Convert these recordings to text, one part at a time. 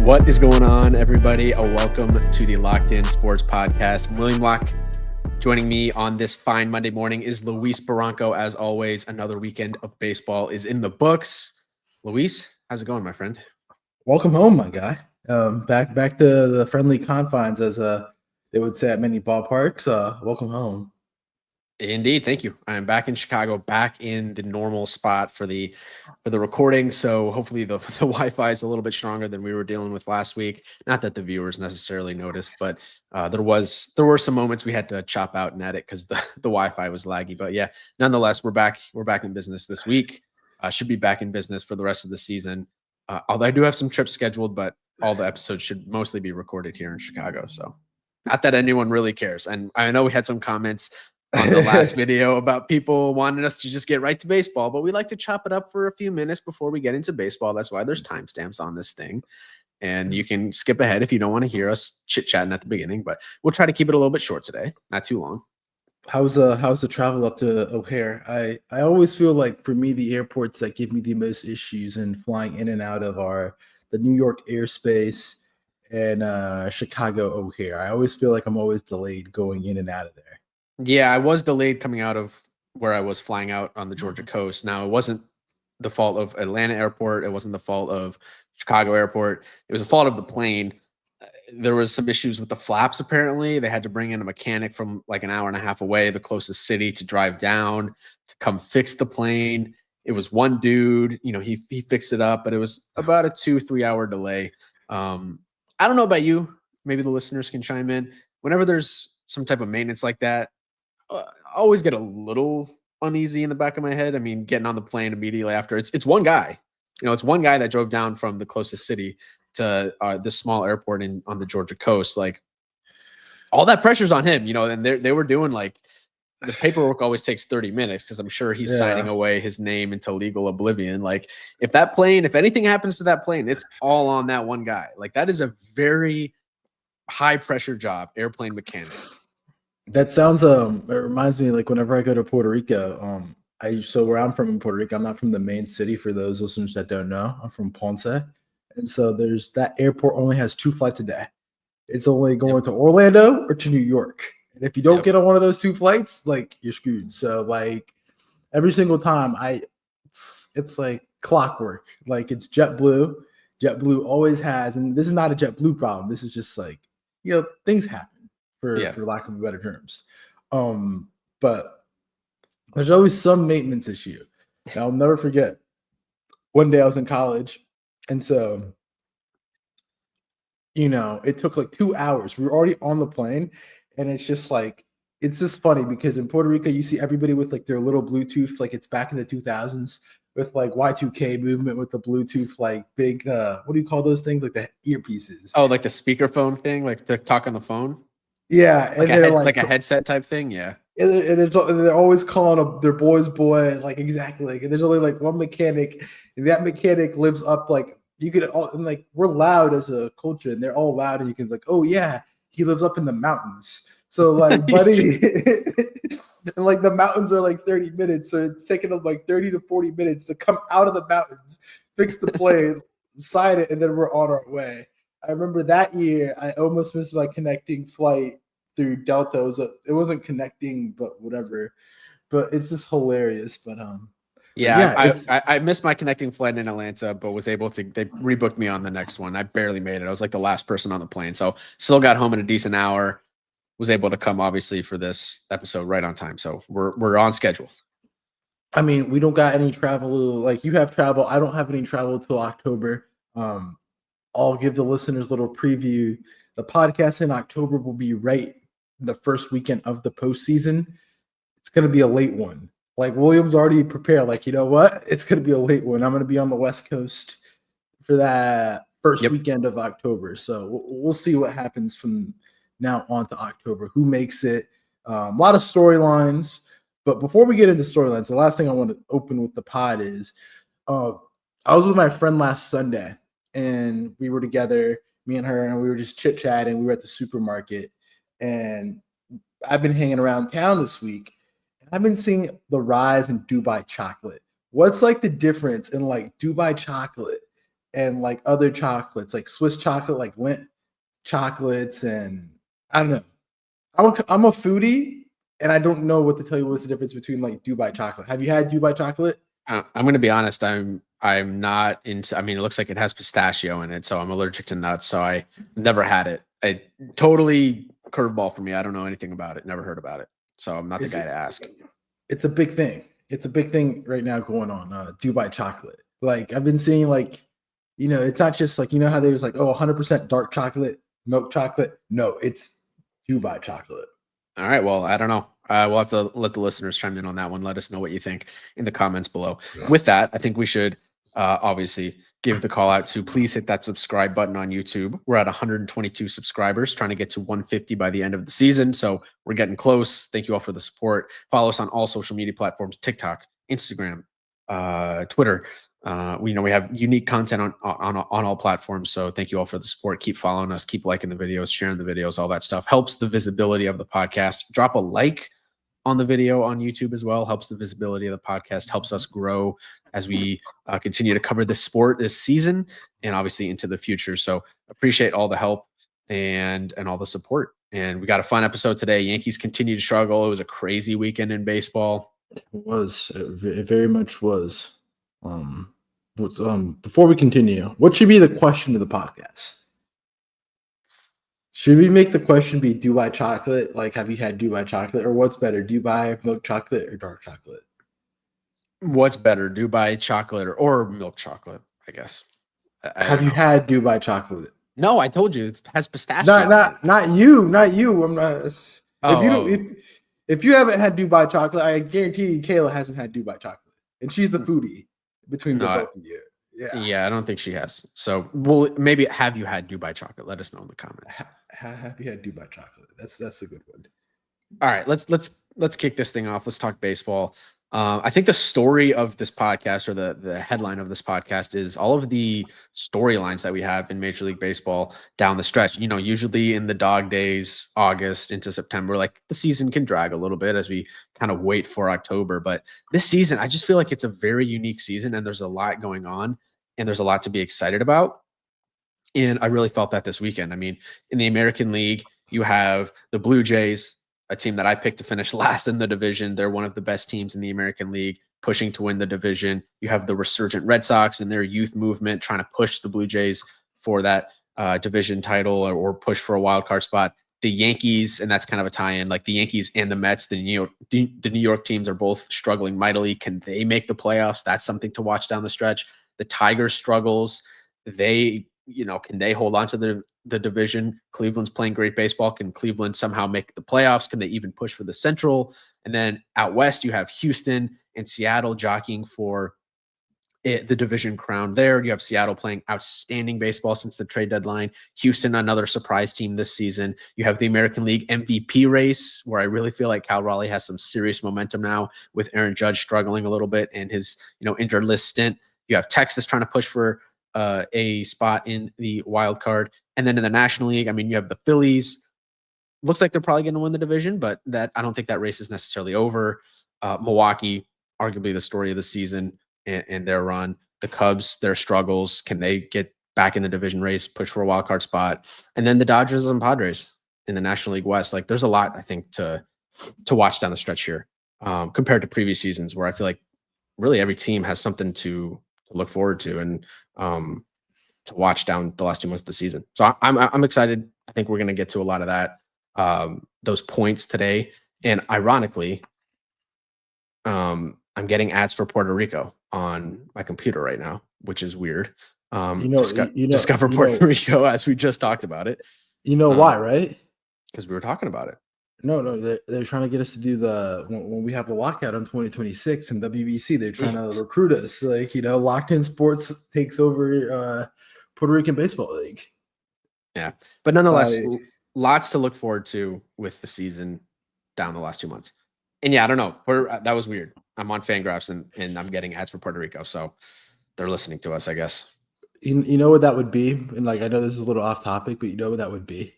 What is going on, everybody? Welcome to the Locked In Sports Podcast. I'm William Locke. Joining me on this fine Monday morning is Luis Barranco. As always, another weekend of baseball is in the books. Luis, how's it going, my friend? Welcome home, my guy. Back to the friendly confines, as they would say at many ballparks. Welcome home. Indeed, thank you. I'm back in Chicago, back in the normal spot for the recording. So hopefully the Wi-Fi is a little bit stronger than we were dealing with last week. Not that the viewers necessarily noticed, but there were some moments we had to chop out and edit because the Wi-Fi was laggy. But yeah, nonetheless, we're back in business this week. Should be back in business for the rest of the season. Although I do have some trips scheduled, but all the episodes should mostly be recorded here in Chicago. So not that anyone really cares. And I know we had some comments on the last video about people wanting us to just get right to baseball, but we like to chop it up for a few minutes before we get into baseball. That's why there's timestamps on this thing. And you can skip ahead if you don't want to hear us chit-chatting at the beginning, but we'll try to keep it a little bit short today, not too long. How's the travel up to O'Hare? I always feel like, for me, the airports that give me the most issues in flying in and out of are the New York airspace and Chicago O'Hare. I always feel like I'm always delayed going in and out of there. Yeah, I was delayed coming out of where I was flying out on the Georgia coast. Now, it wasn't the fault of Atlanta airport. It wasn't the fault of Chicago airport. It was the fault of the plane. There was some issues with the flaps, apparently. They had to bring in a mechanic from like an hour and a half away, the closest city, to drive down to come fix the plane. It was one dude, he fixed it up, but it was about a 2-3 hour delay. I don't know about you. Maybe the listeners can chime in. Whenever there's some type of maintenance like that, I always get a little uneasy in the back of my head. I mean, getting on the plane immediately after, it's one guy. It's one guy that drove down from the closest city to this small airport on the Georgia coast. Like, all that pressure's on him, and they were doing, like, the paperwork always takes 30 minutes because I'm sure he's signing away his name into legal oblivion. Like, if anything happens to that plane, it's all on that one guy. Like, that is a very high pressure job, airplane mechanic. That sounds it reminds me, like, whenever I go to Puerto Rico, so where I'm from in Puerto Rico, I'm not from the main city, for those listeners that don't know. I'm from Ponce. And so there's that airport only has 2 flights a day. It's only going to Orlando or to New York. And if you don't get on one of those 2 flights, like, you're screwed. So, like, every single time it's like clockwork. Like, it's JetBlue. JetBlue always has, and this is not a JetBlue problem. This is just like, things happen. For lack of better terms. But there's always some maintenance issue. And I'll never forget, one day I was in college, and so, it took like 2 hours. We were already on the plane, and it's just funny because in Puerto Rico, you see everybody with, like, their little Bluetooth, like it's back in the 2000s, with, like, Y2K movement with the Bluetooth, like, big, what do you call those things? Like the earpieces. Oh, like the speakerphone thing, like to talk on the phone? Yeah, and they're like a headset type thing, yeah. And they're always calling their boy's boy, like, exactly. Like, and there's only like one mechanic, and that mechanic lives up, like, you could all, and, like, we're loud as a culture, and they're all loud, and you can, like, oh yeah, he lives up in the mountains. So, like, buddy, and, like, the mountains are like 30 minutes, so it's taking them like 30 to 40 minutes to come out of the mountains, fix the plane, sign it, and then we're on our way. I remember that year, I almost missed my connecting flight through Delta. It wasn't connecting, but whatever. But it's just hilarious. But I missed my connecting flight in Atlanta, but was able to. They rebooked me on the next one. I barely made it. I was like the last person on the plane, so still got home in a decent hour. Was able to come, obviously, for this episode right on time. So we're on schedule. I mean, we don't got any travel. Like, you have travel. I don't have any travel till October. I'll give the listeners a little preview. The podcast in October will be right the first weekend of the postseason. It's going to be a late one. Like, Williams already prepared. Like, you know what? It's going to be a late one. I'm going to be on the West Coast for that first weekend of October. So we'll see what happens from now on to October. Who makes it? A lot of storylines. But before we get into storylines, the last thing I want to open with the pod is I was with my friend last Sunday. And we were together, me and her, and we were just chit-chatting. We were at the supermarket, and I've been hanging around town this week, and I've been seeing the rise in Dubai chocolate. What's, like, the difference in, like, Dubai chocolate and like other chocolates, like Swiss chocolate, like Lindt chocolates, and I don't know. I'm a foodie, and I don't know what to tell you. What's the difference between like Dubai chocolate? Have you had Dubai chocolate? I'm going to be honest. I'm not into. I mean, it looks like it has pistachio in it, so I'm allergic to nuts. So I never had it. I totally curveball for me. I don't know anything about it. Never heard about it. So I'm not the guy to ask. It's a big thing. It's a big thing right now going on. Dubai chocolate. Like I've been seeing, like, it's not just like how there's like 100% dark chocolate, milk chocolate. No, it's Dubai chocolate. All right. Well, I don't know. We'll have to let the listeners chime in on that one. Let us know what you think in the comments below. With that, I think we should obviously give the call out to please hit that subscribe button on YouTube. We're at 122 subscribers, trying to get to 150 by the end of the season. So we're getting close. Thank you all for the support. Follow us on all social media platforms: TikTok, Instagram, Twitter. We have unique content on all platforms. So thank you all for the support. Keep following us, keep liking the videos, sharing the videos, all that stuff helps the visibility of the podcast. Drop a like on the video on YouTube as well. Helps the visibility of the podcast, helps us grow as we continue to cover this sport this season and obviously into the future. So appreciate all the help and all the support. And we got a fun episode today. Yankees continue to struggle. It was a crazy weekend in baseball. It was. It very much was. Before we continue, what should be the question of the podcast? Should we make the question be Dubai chocolate? Like, have you had Dubai chocolate? Or what's better, Dubai milk chocolate or dark chocolate? What's better, Dubai chocolate or milk chocolate, I guess. Have you had Dubai chocolate? No, I told you it has pistachio. Not you. I'm not. If you haven't had Dubai chocolate, I guarantee you Kayla hasn't had Dubai chocolate. And she's the foodie between both of you. Yeah, I don't think she has. So, well, maybe have you had Dubai chocolate? Let us know in the comments. Have you had Dubai chocolate? That's a good one. All right, let's kick this thing off. Let's talk baseball. I think the story of this podcast, or the headline of this podcast, is all of the storylines that we have in Major League Baseball down the stretch. Usually in the dog days, August into September, like the season can drag a little bit as we kind of wait for October. But this season, I just feel like it's a very unique season, and there's a lot going on, and there's a lot to be excited about. And I really felt that this weekend. I mean, in the American League, you have the Blue Jays, a team that I picked to finish last in the division. They're one of the best teams in the American League, pushing to win the division. You have the resurgent Red Sox and their youth movement trying to push the Blue Jays for that division title or push for a wild card spot. The Yankees, and that's kind of a tie-in, like the Yankees and the Mets, the New York teams are both struggling mightily. Can they make the playoffs? That's something to watch down the stretch. The Tigers struggles. Can they hold on to the division? Cleveland's playing great baseball. Can Cleveland somehow make the playoffs? Can they even push for the Central? And then out west, you have Houston and Seattle jockeying for the division crown there. You have Seattle playing outstanding baseball since the trade deadline. Houston, another surprise team this season. You have the American League MVP race, where I really feel like Cal Raleigh has some serious momentum now, with Aaron Judge struggling a little bit and his injured list stint. You have Texas trying to push for a spot in the wild card. And then in the National League, I mean, you have the Phillies. Looks like they're probably going to win the division, but I don't think that race is necessarily over. Milwaukee, arguably the story of the season and their run. The Cubs, their struggles. Can they get back in the division race, push for a wild card spot? And then the Dodgers and Padres in the National League West. Like, there's a lot, I think, to watch down the stretch here compared to previous seasons, where I feel like really every team has something to look forward to and to watch down the last 2 months of the season. So I'm excited. I think we're going to get to a lot of that, those points today. And ironically, I'm getting ads for Puerto Rico on my computer right now, which is weird. Discover Puerto Rico, as we just talked about it. You know why, right? Because we were talking about it. No, they're trying to get us to do when we have a lockout in 2026 in WBC. They're trying to recruit us. Like, Locked In Sports takes over Puerto Rican Baseball League. Yeah, but nonetheless, lots to look forward to with the season down the last 2 months. And yeah, I don't know. That was weird. I'm on Fangraphs and I'm getting ads for Puerto Rico, so they're listening to us, I guess. You know what that would be? And like, I know this is a little off topic, but you know what that would be?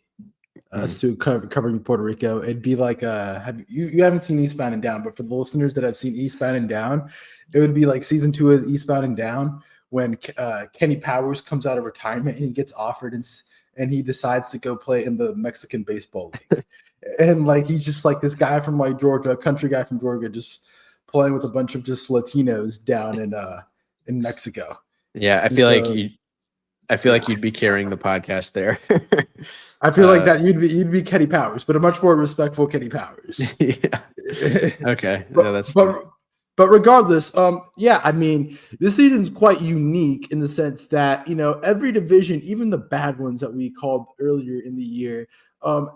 Us to covering Puerto Rico. It'd be like you haven't seen Eastbound and Down, but for the listeners that have seen Eastbound and Down, it would be like season 2 of Eastbound and Down, when Kenny Powers comes out of retirement and he gets offered and he decides to go play in the Mexican baseball league. And like he's just like this guy from like Georgia, a country guy from Georgia, just playing with a bunch of just Latinos down in Mexico. Yeah, I feel like you'd be carrying the podcast there. I feel like that you'd be Kenny Powers, but a much more respectful Kenny Powers. Yeah. Okay. But, that's but regardless, yeah, I mean, this season's quite unique in the sense that, every division, even the bad ones that we called earlier in the year,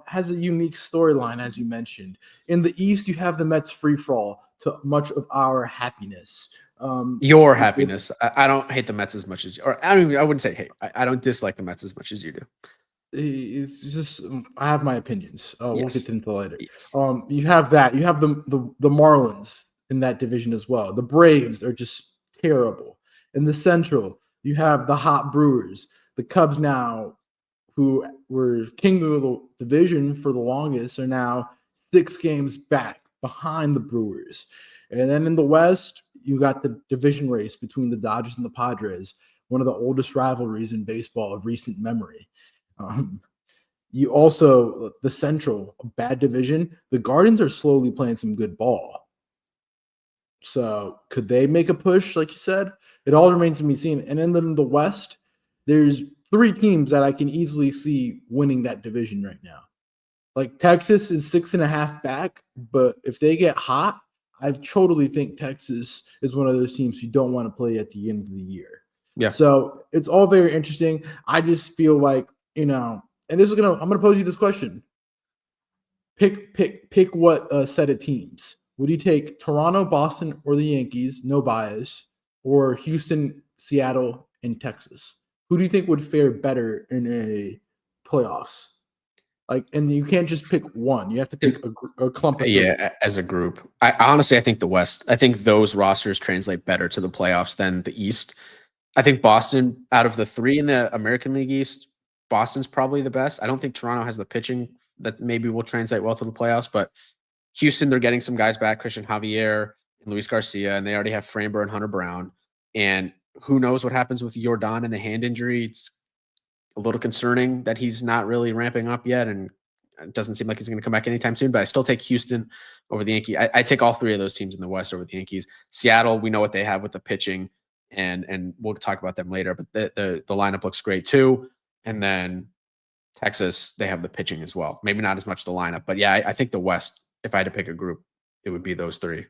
has a unique storyline, as you mentioned. In the East, you have the Mets free fall to much of our happiness. Your happiness. I don't hate the Mets as much as you, or I wouldn't say hate. I don't dislike the Mets as much as you do. It's just I have my opinions. We'll get into later. Yes. You have that. You have the Marlins in that division as well. The Braves are just terrible. In the Central, you have the hot Brewers. The Cubs now, who were king of the division for the longest, are now 6 games back behind the Brewers. And then in the West, you got the division race between the Dodgers and the Padres, one of the oldest rivalries in baseball of recent memory. You also, the Central, a bad division. The Guardians are slowly playing some good ball. So could they make a push, like you said? It all remains to be seen. And in the West, there's 3 teams that I can easily see winning that division right now. Like Texas is 6.5 back, but if they get hot, I totally think Texas is one of those teams you don't want to play at the end of the year. Yeah. So it's all very interesting. I just feel like, and this is I'm gonna pose you this question. Pick what set of teams. Would you take Toronto, Boston, or the Yankees? No bias. Or Houston, Seattle, and Texas? Who do you think would fare better in a playoffs? Like, and you can't just pick one. You have to pick a clump of 3. Yeah, as a group. I honestly think the West. I think those rosters translate better to the playoffs than the East. I think Boston, out of the 3 in the American League East, Boston's probably the best. I don't think Toronto has the pitching that maybe will translate well to the playoffs, but Houston, they're getting some guys back, Christian Javier and Luis Garcia, and they already have Framber and Hunter Brown. And who knows what happens with Jordan and the hand injury. It's a little concerning that he's not really ramping up yet, and it doesn't seem like he's going to come back anytime soon, but I still take Houston over the Yankees. I take all 3 of those teams in the West over the Yankees. Seattle, we know what they have with the pitching, and we'll talk about them later, but the lineup looks great too. And then Texas, they have the pitching as well. Maybe not as much the lineup, but yeah, I think the West, if I had to pick a group, it would be those 3.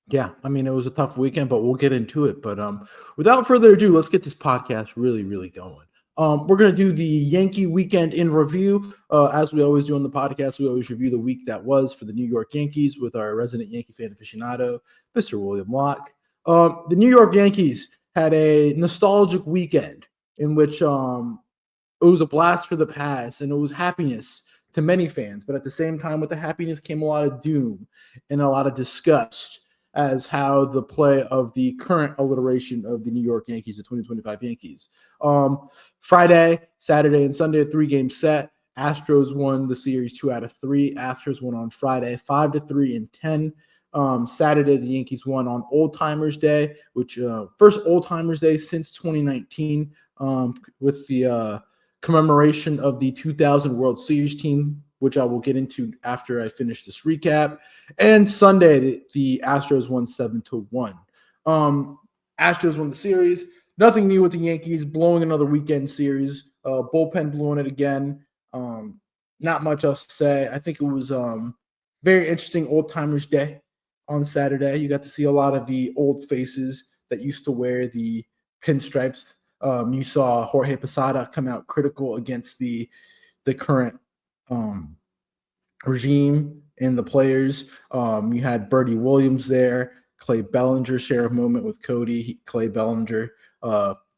Yeah, I mean, it was a tough weekend, but we'll get into it. But without further ado, let's get this podcast really, really going. We're going to do the Yankee weekend in review. As we always do on the podcast, we always review the week that was for the New York Yankees with our resident Yankee fan aficionado, Mr. William Locke. The New York Yankees had a nostalgic weekend in which it was a blast for the past, and it was happiness to many fans. But at the same time, with the happiness came a lot of doom and a lot of disgust as how the play of the current alliteration of the New York Yankees, the 2025 Yankees. Friday, Saturday, and Sunday, a 3-game set. Astros won the series 2 out of 3. Astros won on Friday, 5-3 and 10. Saturday, the Yankees won on Old Timers Day, which first Old Timers Day since 2019, with the commemoration of the 2000 World Series team, which I will get into after I finish this recap. And Sunday, the Astros won 7-1. Astros won the series. Nothing new with the Yankees, blowing another weekend series. Bullpen blowing it again. Not much else to say. I think it was very interesting Old Timers Day on Saturday. You got to see a lot of the old faces that used to wear the pinstripes. You saw Jorge Posada come out critical against the current regime and the players. You had Bertie Williams there. Clay Bellinger share a moment with Cody. Clay Bellinger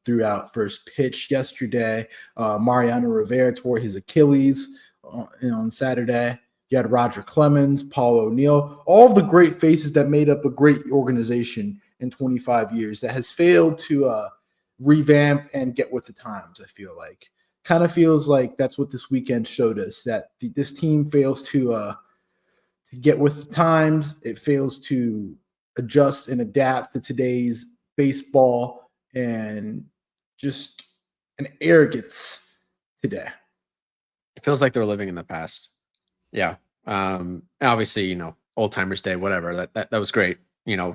threw out first pitch yesterday. Mariano Rivera tore his Achilles on Saturday. You had Roger Clemens, Paul O'Neill, all of the great faces that made up a great organization in 25 years that has failed to revamp and get with the times, I feel like. Kind of feels like that's what this weekend showed us, that this team fails to get with the times. It fails to adjust and adapt to today's baseball and just an arrogance today. It feels like they're living in the past. Yeah. Obviously, Old Timers Day, whatever. That was great.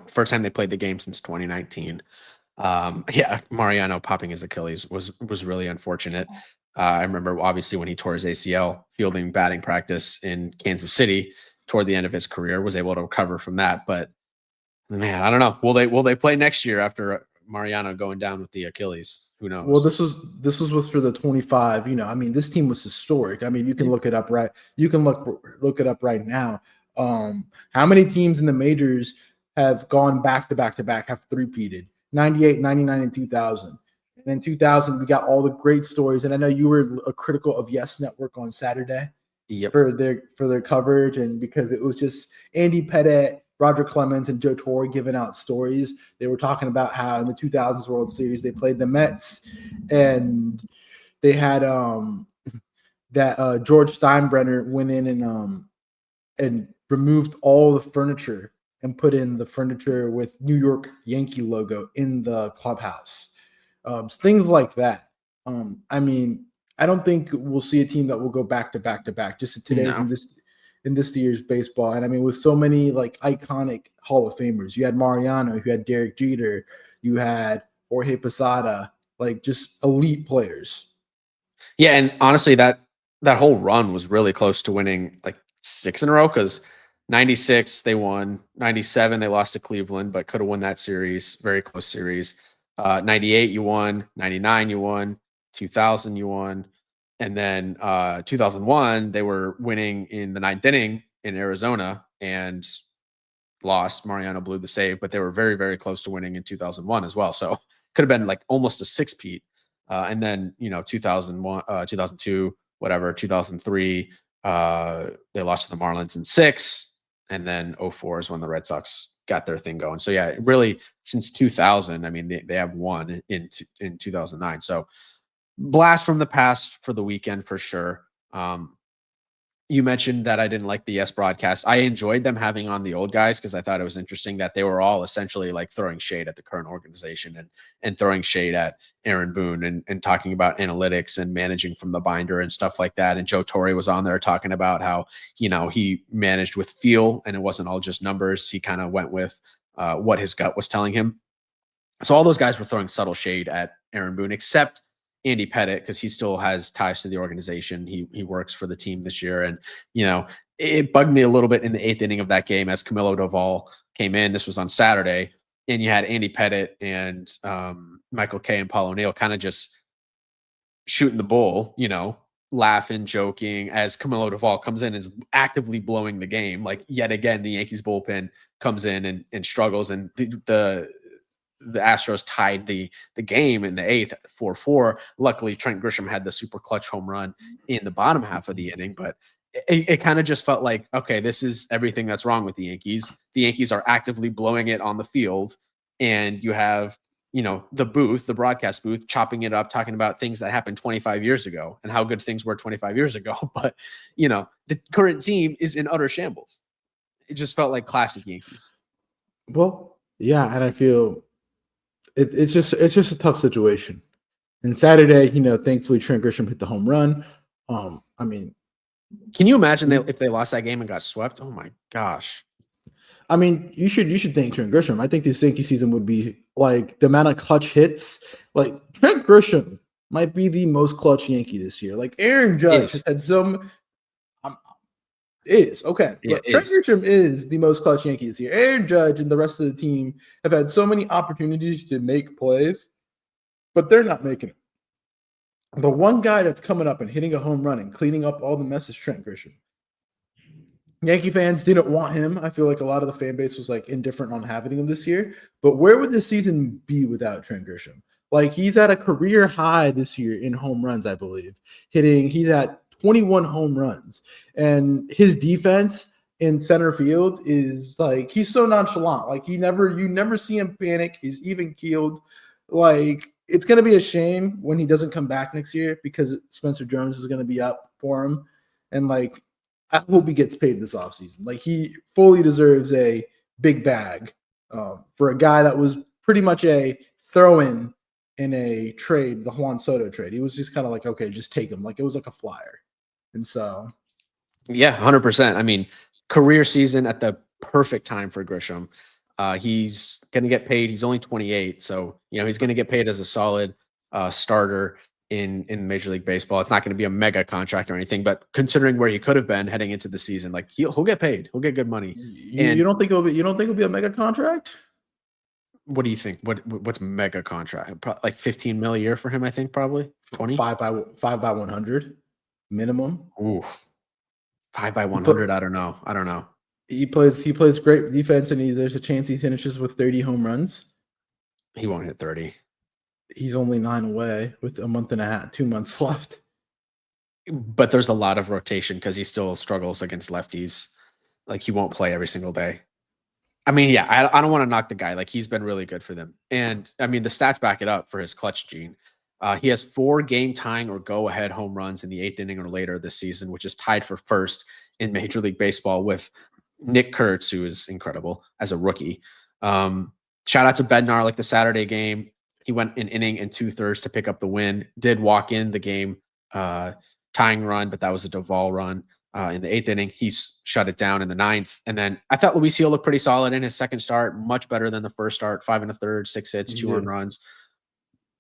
First time they played the game since 2019. Yeah, Mariano popping his Achilles was really unfortunate. I remember obviously when he tore his ACL fielding batting practice in Kansas City toward the end of his career, was able to recover from that. But man, I don't know. Will they play next year after Mariano going down with the Achilles? Who knows? Well, this was for the 25. This team was historic. You can look it up right. You can look it up right now. How many teams in the majors have gone back to back to back, have three-peated? 98, 99, and 2000. And in 2000, we got all the great stories. And I know you were critical of Yes Network on Saturday for their coverage, and because it was just Andy Pettit, Roger Clemens, and Joe Torre giving out stories. They were talking about how in the 2000s World Series they played the Mets, and they had that George Steinbrenner went in and removed all the furniture and put in the furniture with New York Yankee logo in the clubhouse. Things like that. I don't think we'll see a team that will go back to back to back just today's in this year's baseball. And with so many like iconic Hall of Famers, you had Mariano, you had Derek Jeter, you had Jorge Posada, like just elite players. Yeah, and honestly, that whole run was really close to winning like 6 in a row, because 96 they won, 97 they lost to Cleveland, but could have won that series, very close series. 98 you won, 99 you won, 2000 you won, and then 2001 they were winning in the 9th inning in Arizona and lost. Mariano blew the save, but they were very, very close to winning in 2001 as well. So could have been like almost a 6-peat. And then 2001, 2002, whatever, 2003, they lost to the Marlins in 6, and then 04 is when the Red Sox got their thing going. So yeah, really since 2000, they have won in 2009. So blast from the past for the weekend for sure. You mentioned that I didn't like the Yes broadcast. I enjoyed them having on the old guys because I thought it was interesting that they were all essentially like throwing shade at the current organization and throwing shade at Aaron Boone and talking about analytics and managing from the binder and stuff like that. And Joe Torre was on there talking about how, he managed with feel and it wasn't all just numbers. He kind of went with what his gut was telling him. So all those guys were throwing subtle shade at Aaron Boone, except Andy Pettit, because he still has ties to the organization. He works for the team this year. And, it bugged me a little bit in the 8th inning of that game as Camilo Doval came in. This was on Saturday. And you had Andy Pettit and Michael Kay and Paul O'Neill kind of just shooting the bull, laughing, joking, as Camilo Doval comes in and is actively blowing the game. Like yet again, the Yankees bullpen comes in and struggles. And the Astros tied the game in the 8th 4-4. Luckily, Trent Grisham had the super clutch home run in the bottom half of the inning, but it kind of just felt like, okay, this is everything that's wrong with the Yankees. The Yankees are actively blowing it on the field, and you have, the broadcast booth chopping it up, talking about things that happened 25 years ago and how good things were 25 years ago. But, the current team is in utter shambles. It just felt like classic Yankees. Well, yeah, and I feel it's just a tough situation. And Saturday, thankfully Trent Grisham hit the home run. Can you imagine if they lost that game and got swept? Oh my gosh. You should thank Trent Grisham. I think this Yankee season would be like the amount of clutch hits. Like Trent Grisham might be the most clutch Yankee this year. Like Aaron Judge has had some. Okay. Yeah, Trent Grisham is the most clutch Yankee this year. Aaron Judge and the rest of the team have had so many opportunities to make plays, but they're not making it. The one guy that's coming up and hitting a home run and cleaning up all the mess is Trent Grisham. Yankee fans didn't want him. I feel like a lot of the fan base was like indifferent on having him this year. But where would this season be without Trent Grisham? Like he's at a career high this year in home runs, I believe. He's at 21 home runs. And his defense in center field is like he's so nonchalant. Like you never see him panic. He's even keeled. Like it's gonna be a shame when he doesn't come back next year because Spencer Jones is gonna be up for him. And like I hope he gets paid this offseason. Like he fully deserves a big bag for a guy that was pretty much a throw-in in a trade, the Juan Soto trade. He was just kind of like, okay, just take him. Like it was like a flyer. And so Yeah, 100%. I mean, career season at the perfect time for Grisham. He's going to get paid. He's only 28, so he's going to get paid as a solid starter in Major League Baseball. It's not going to be a mega contract or anything, but considering where he could have been heading into the season, like he'll get paid. He'll get good money. you don't think it'll be a mega contract? What do you think? What's mega contract? Like 15 mil a year for him, I think probably 20. 5 by 100 minimum. Ooh, 5 by 100. I don't know. He plays great defense, and there's a chance he finishes with 30 home runs. He won't hit 30. He's only 9 away with a month and a half, 2 months left. But there's a lot of rotation because he still struggles against lefties. Like he won't play every single day. I mean, yeah, I don't want to knock the guy. Like he's been really good for them. And I mean, the stats back it up for his clutch gene. He has 4 game tying or go ahead home runs in the 8th inning or later this season, which is tied for first in Major League Baseball with Nick Kurtz, who is incredible as a rookie. Shout out to Bednar, like the Saturday game. He went an inning and 2/3 to pick up the win. Did walk in the game tying run, but that was a Duvall run. In the 8th inning, he's shut it down in the 9th. And then I thought Luis Gil looked pretty solid in his second start, much better than the first start. 5 1/3, 6 hits, 2 earned runs,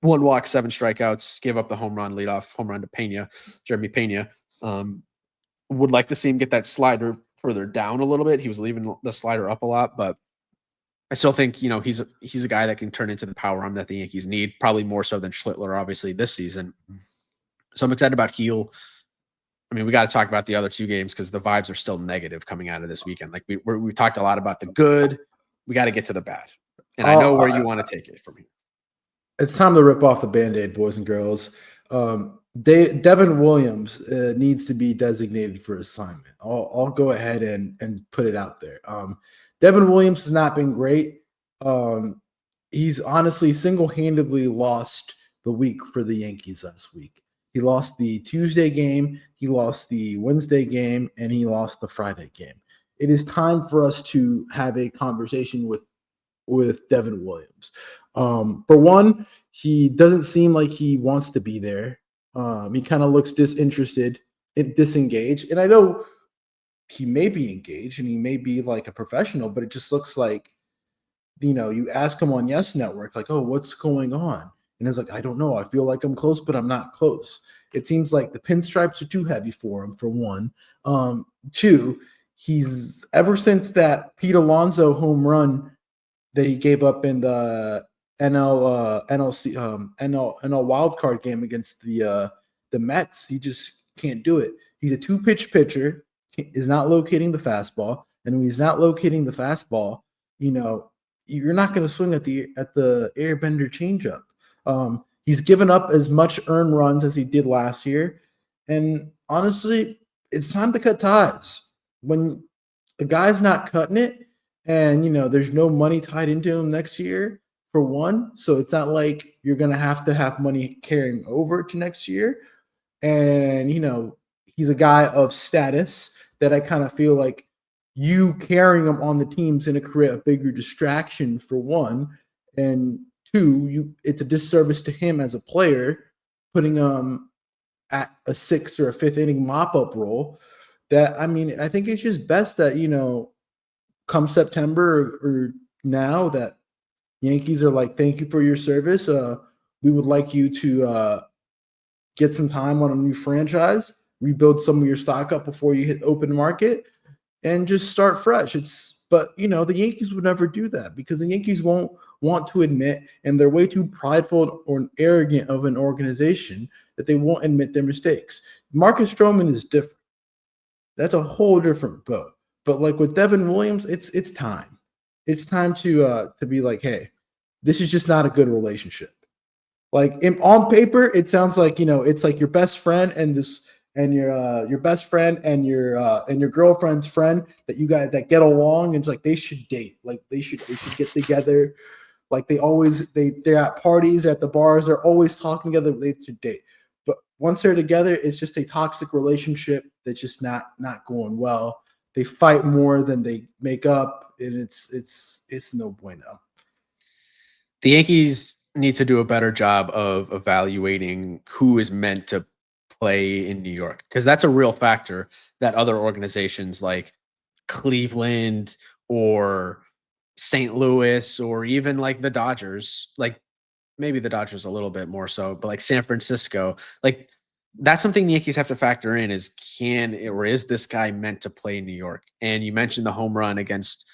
1 walk, 7 strikeouts. Gave up the home run, leadoff home run to Jeremy Pena. Would like to see him get that slider further down a little bit. He was leaving the slider up a lot, but I still think he's a guy that can turn into the power arm that the Yankees need, probably more so than Schlittler, obviously this season. So I'm excited about Gil. I mean, we got to talk about the other 2 games because the vibes are still negative coming out of this weekend. Like we talked a lot about the good. We got to get to the bad. And I know where you want to take it from here. It's time to rip off the Band-Aid, boys and girls. Devin Williams needs to be designated for assignment. I'll go ahead and put it out there. Devin Williams has not been great. He's honestly single-handedly lost the week for the Yankees last week. He lost the Tuesday game, he lost the Wednesday game, and he lost the Friday game. It is time for us to have a conversation with Devin Williams. For one, he doesn't seem like he wants to be there. He kind of looks disinterested, disengaged. And I know he may be engaged and he may be like a professional, but it just looks like, you ask him on Yes Network, like, oh, what's going on? And it's like, I don't know. I feel like I'm close, but I'm not close. It seems like the pinstripes are too heavy for him, for one. 2, he's ever since that Pete Alonso home run that he gave up in the NL wild card game against the Mets, he just can't do it. He's a 2-pitch pitcher, is not locating the fastball, and when he's not locating the fastball, you're not going to swing at the airbender changeup. He's given up as much earned runs as he did last year. And honestly, it's time to cut ties. When a guy's not cutting it and, there's no money tied into him next year, for one. So it's not like you're going to have money carrying over to next year. And, he's a guy of status that I kind of feel like you carrying him on the team's going to create a bigger distraction, for one. And 2, it's a disservice to him as a player, putting him at a 6th or a 5th inning mop-up role. That, I mean, I think it's just best that, come September or now that Yankees are like, thank you for your service. We would like you to get some time on a new franchise, rebuild some of your stock up before you hit open market, and just start fresh. But the Yankees would never do that because the Yankees won't want to admit, and they're way too prideful or arrogant of an organization that they won't admit their mistakes. Marcus Stroman is different. That's a whole different boat. But like with Devin Williams, it's time. It's time to be like, hey, this is just not a good relationship. Like on paper, it sounds like it's like your best friend and your best friend and your girlfriend's friend that get along, and it's like they should date. Like they should get together. Like they're at parties, at the bars, they're always talking together. They should date. But once they're together, it's just a toxic relationship that's just not going well. They fight more than they make up, and it's no bueno. The Yankees need to do a better job of evaluating who is meant to play in New York, because that's a real factor that other organizations like Cleveland or St. Louis or even like the Dodgers, like maybe the Dodgers a little bit more so, but like San Francisco, like that's something the Yankees have to factor in is is this guy meant to play in New York? And you mentioned the home run against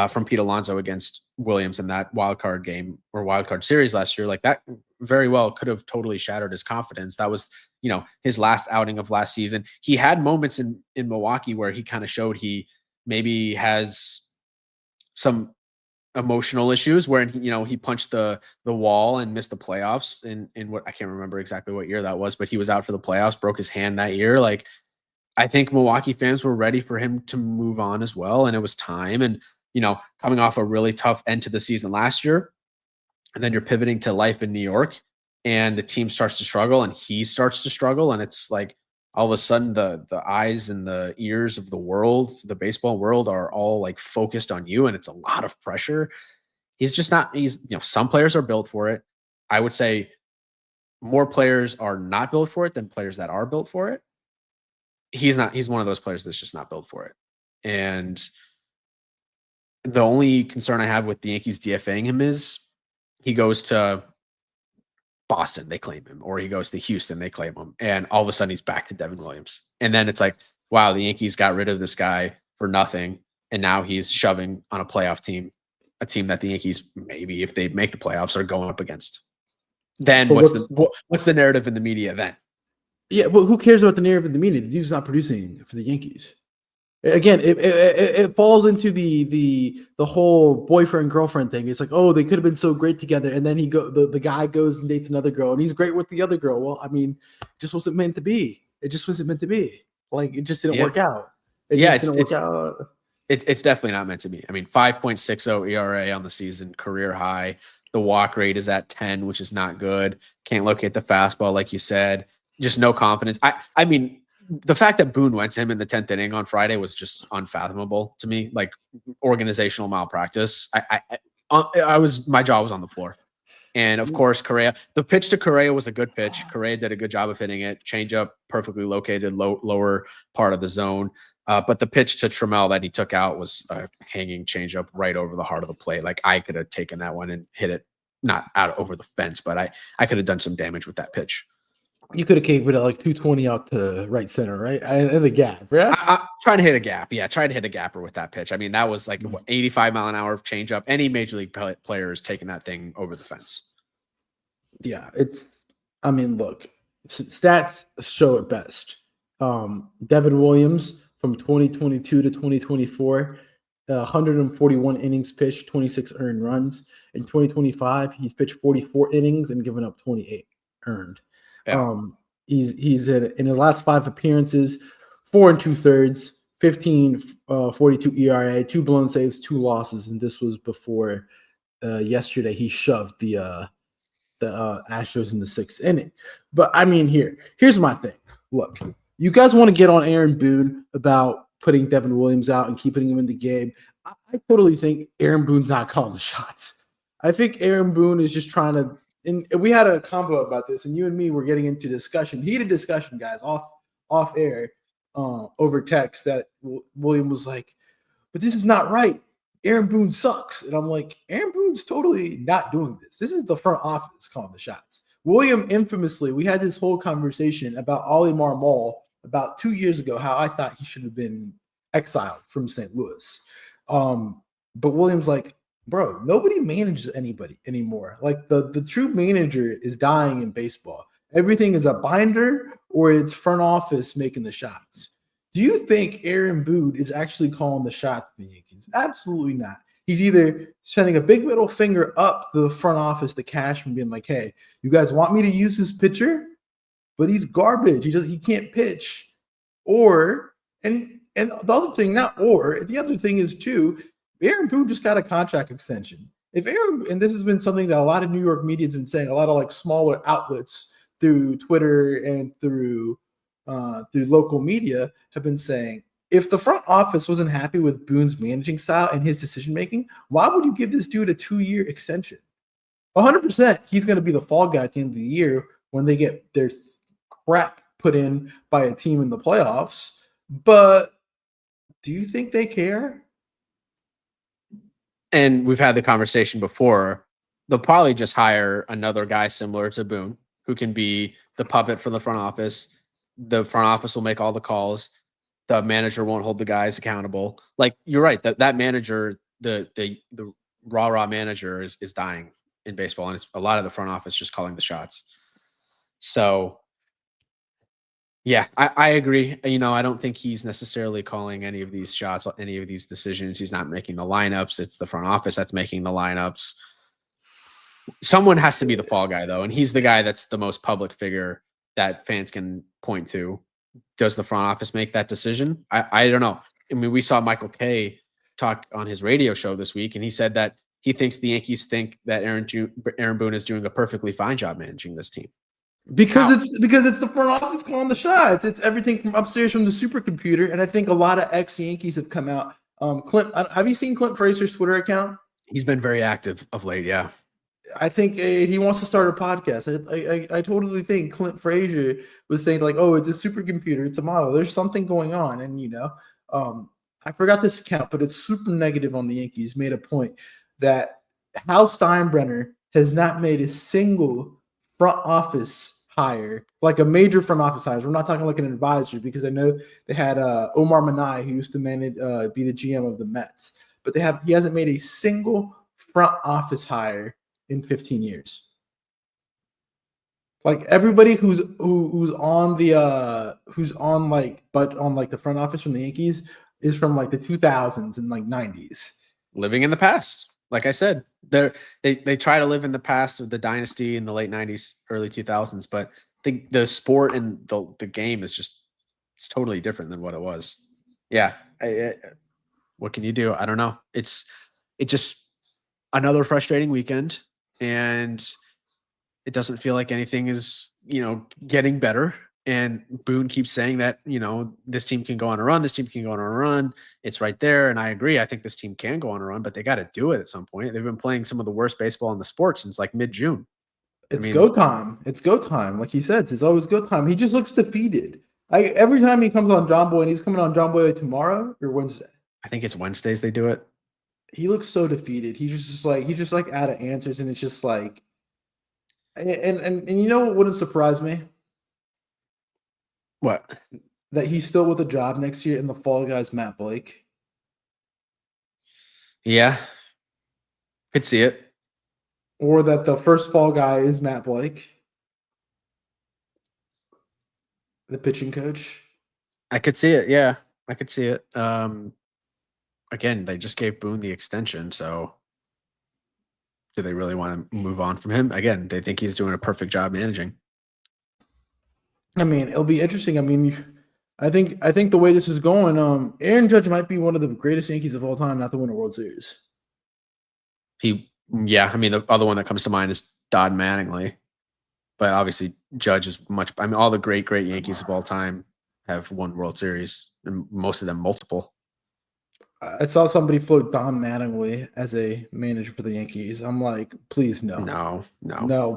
from Pete Alonso against Williams in that wild card game or wild card series last year. Like that very well could have totally shattered his confidence. That was, his last outing of last season. He had moments in Milwaukee where he kind of showed he maybe has some emotional issues where he punched the wall and missed the playoffs in what I can't remember exactly what year that was, but he was out for the playoffs, broke his hand that year. Like I think Milwaukee fans were ready for him to move on as well, and it was time. And coming off a really tough end to the season last year, and then you're pivoting to life in New York, and the team starts to struggle, and he starts to struggle, and it's like all of a sudden the eyes and the ears of the world, the baseball world, are all like focused on you, and it's a lot of pressure. He's just not. Some players are built for it. I would say more players are not built for it than players that are built for it. He's not. He's one of those players that's just not built for it. And the only concern I have with the Yankees DFAing him is he goes to Boston, they claim him, or he goes to Houston, they claim him, and all of a sudden he's back to Devin Williams. And then it's like, wow, the Yankees got rid of this guy for nothing, and now he's shoving on a playoff team, a team that the Yankees, maybe if they make the playoffs, are going up against. Then what's the narrative in the media then? Yeah, but who cares about the narrative in the media? The dude's not producing for the Yankees. Again, it falls into the whole boyfriend girlfriend thing. It's like, oh, they could have been so great together, and then the guy goes and dates another girl, and he's great with the other girl. Well, I mean, it just wasn't meant to be. It just wasn't meant to be. Like it just didn't work out. It's definitely not meant to be. I mean, 5.60 ERA on the season, career high. The walk rate is at 10, which is not good. Can't locate the fastball, like you said. Just no confidence. I mean, the fact that Boone went to him in the 10th inning on Friday was just unfathomable to me. Like organizational malpractice. My jaw was on the floor. And of course, Correa, the pitch to Correa was a good pitch. Correa did a good job of hitting it. Changeup perfectly located, lower part of the zone. But the pitch to Trammell that he took out was a hanging changeup right over the heart of the plate. Like I could have taken that one and hit it, not out over the fence, but I could have done some damage with that pitch. You could have came with like 220 out to right center, right? In the gap, right? I'm trying to hit a gap. Yeah, trying to hit a gapper with that pitch. I mean, that was like 85 mile an hour changeup. Any major league player is taking that thing over the fence. Yeah, look, stats show it best. Devin Williams from 2022 to 2024, 141 innings pitched, 26 earned runs. In 2025, he's pitched 44 innings and given up 28 earned. Yeah. He's in his last 5 appearances, 4 2/3, 15.42 ERA, 2 blown saves, 2 losses, and this was before yesterday. He shoved the Astros in the 6th inning. But I mean, here's my thing. Look, you guys want to get on Aaron Boone about putting Devin Williams out and keeping him in the game. I totally think Aaron Boone's not calling the shots. I think Aaron Boone is just trying to. And we had a convo about this, and you and me were getting into heated discussion, guys, off air, over text. That William was like, "But this is not right. Aaron Boone sucks," and I'm like, "Aaron Boone's totally not doing this. This is the front office calling the shots." William infamously, we had this whole conversation about Ollie Marmol about 2 years ago, how I thought he should have been exiled from St. Louis, but William's like, bro, nobody manages anybody anymore. Like the true manager is dying in baseball. Everything is a binder or it's front office making the shots. Do you think Aaron Boone is actually calling the shots for the Yankees? Absolutely not. He's either sending a big middle finger up the front office to Cash and being like, hey, you guys want me to use this pitcher? But he's garbage. He can't pitch. And the other thing, the other thing is too, Aaron Boone just got a contract extension. And this has been something that a lot of New York media has been saying, a lot of like smaller outlets through Twitter and through local media have been saying, if the front office wasn't happy with Boone's managing style and his decision making, why would you give this dude a 2-year extension? 100%. He's going to be the fall guy at the end of the year when they get their crap put in by a team in the playoffs. But do you think they care? And we've had the conversation before. They'll probably just hire another guy similar to Boone, who can be the puppet for the front office. The front office will make all the calls. The manager won't hold the guys accountable. Like, you're right. That manager, the raw manager is dying in baseball, and it's a lot of the front office just calling the shots. So yeah, I agree. I don't think he's necessarily calling any of these shots, any of these decisions. He's not making the lineups. It's the front office that's making the lineups. Someone has to be the fall guy, though, and he's the guy that's the most public figure that fans can point to. Does the front office make that decision? I don't know. I mean, we saw Michael Kay talk on his radio show this week, and he said that he thinks the Yankees think that Aaron Boone is doing a perfectly fine job managing this team. Because it's the front office calling the shots. It's everything from upstairs from the supercomputer, and I think a lot of ex-Yankees have come out. Clint, have you seen Clint Fraser's Twitter account? He's been very active of late. Yeah, I think he wants to start a podcast. I totally think Clint Fraser was saying like, "Oh, it's a supercomputer. It's a model. There's something going on." And I forgot this account, but it's super negative on the Yankees. Made a point that Hal Steinbrenner has not made a single front office hire, like a major front office hire. We're not talking like an advisor, because I know they had Omar Minai, who used to be the GM of the Mets, but he hasn't made a single front office hire in 15 years. Like everybody who's on the front office from the Yankees is from like the 2000s and like 90s. Living in the past. Like I said, they try to live in the past of the dynasty in the late 90s, early 2000s, but the sport and the game is it's totally different than what it was. Yeah. What can you do? I don't know. It's just another frustrating weekend, and it doesn't feel like anything is, getting better. And Boone keeps saying that, this team can go on a run. This team can go on a run. It's right there. And I agree. I think this team can go on a run, but they got to do it at some point. They've been playing some of the worst baseball in the sport since like mid-June. It's go time. It's go time. Like he says, it's always go time. He just looks defeated. Every time he comes on John Boy, and he's coming on John Boy tomorrow or Wednesday. I think it's Wednesdays they do it. He looks so defeated. He's just like out of answers, and it's just like, and you know what wouldn't surprise me? What? That he's still with a job next year, and the fall guy's Matt Blake. Yeah, could see it. Or that the first fall guy is Matt Blake, the pitching coach. I could see it. Yeah, I could see it. Again, they just gave Boone the extension, so do they really want to move on from him? Again, they think he's doing a perfect job managing. I mean, it'll be interesting. I mean, I think the way this is going, Aaron Judge might be one of the greatest Yankees of all time not to win a World Series. Yeah, I mean, the other one that comes to mind is Don Mattingly, but obviously Judge is much. I mean, all the great Yankees of all time have won World Series, and most of them multiple. I saw somebody float Don Mattingly as a manager for the Yankees. I'm like, please no,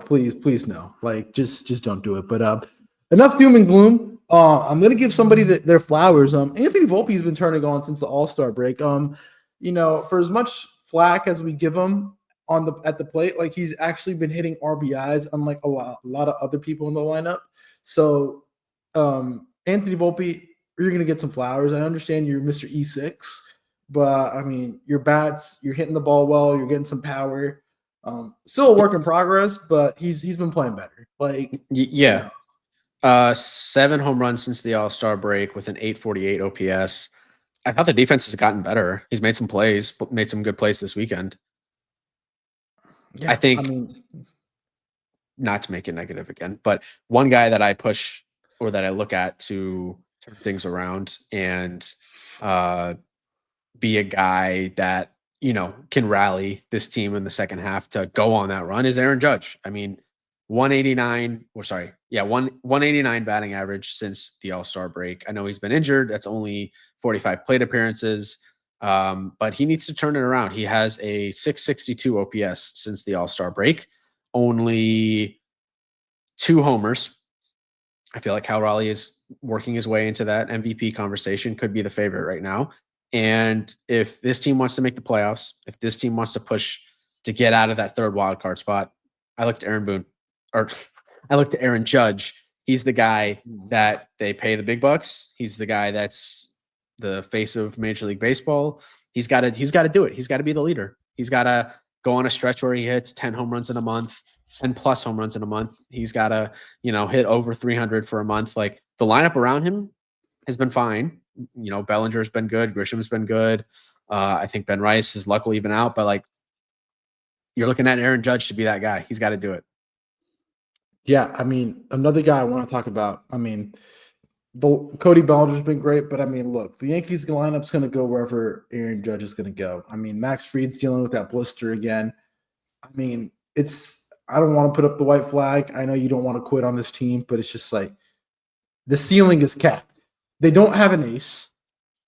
please no. Like, just don't do it. But enough doom and gloom. I'm gonna give somebody their flowers. Anthony Volpe's been turning on since the All-Star break. For as much flack as we give him at the plate, like he's actually been hitting RBIs, unlike a lot of other people in the lineup. So, Anthony Volpe, you're gonna get some flowers. I understand you're Mr. E6, but I mean, your bats, you're hitting the ball well, you're getting some power. Still a work in progress, but he's been playing better. Like, yeah. 7 home runs since the All-Star break with an 848 OPS. I thought the defense has gotten better. He's made some plays, made some good plays this weekend. Yeah, I think, not to make it negative again, but one guy that I push or that I look at to turn things around and be a guy that, can rally this team in the second half to go on that run is Aaron Judge. I mean, 189 batting average since the All-Star break. I know he's been injured. That's only 45 plate appearances. But he needs to turn it around. He has a 662 OPS since the All-Star break. only 2 homers. I feel like Cal Raleigh is working his way into that MVP conversation, could be the favorite right now. And if this team wants to make the playoffs, if this team wants to push to get out of that 3rd wild card spot, I look to Aaron Boone, or I look to Aaron Judge. He's the guy that they pay the big bucks. He's the guy that's the face of Major League Baseball. He's got to do it. He's got to be the leader. He's got to go on a stretch where he hits 10 home runs in a month, 10 plus home runs in a month. He's got to, hit over 300 for a month. Like, the lineup around him has been fine. Bellinger's been good. Grisham's been good. I think Ben Rice is luckily even out, but like, you're looking at Aaron Judge to be that guy. He's got to do it. Yeah, I mean, another guy I want to talk about. I mean, Cody Bellinger's been great, but I mean, look, the Yankees lineup's going to go wherever Aaron Judge is going to go. I mean, Max Fried's dealing with that blister again. I mean, I don't want to put up the white flag. I know you don't want to quit on this team, but it's just like the ceiling is capped. They don't have an ace.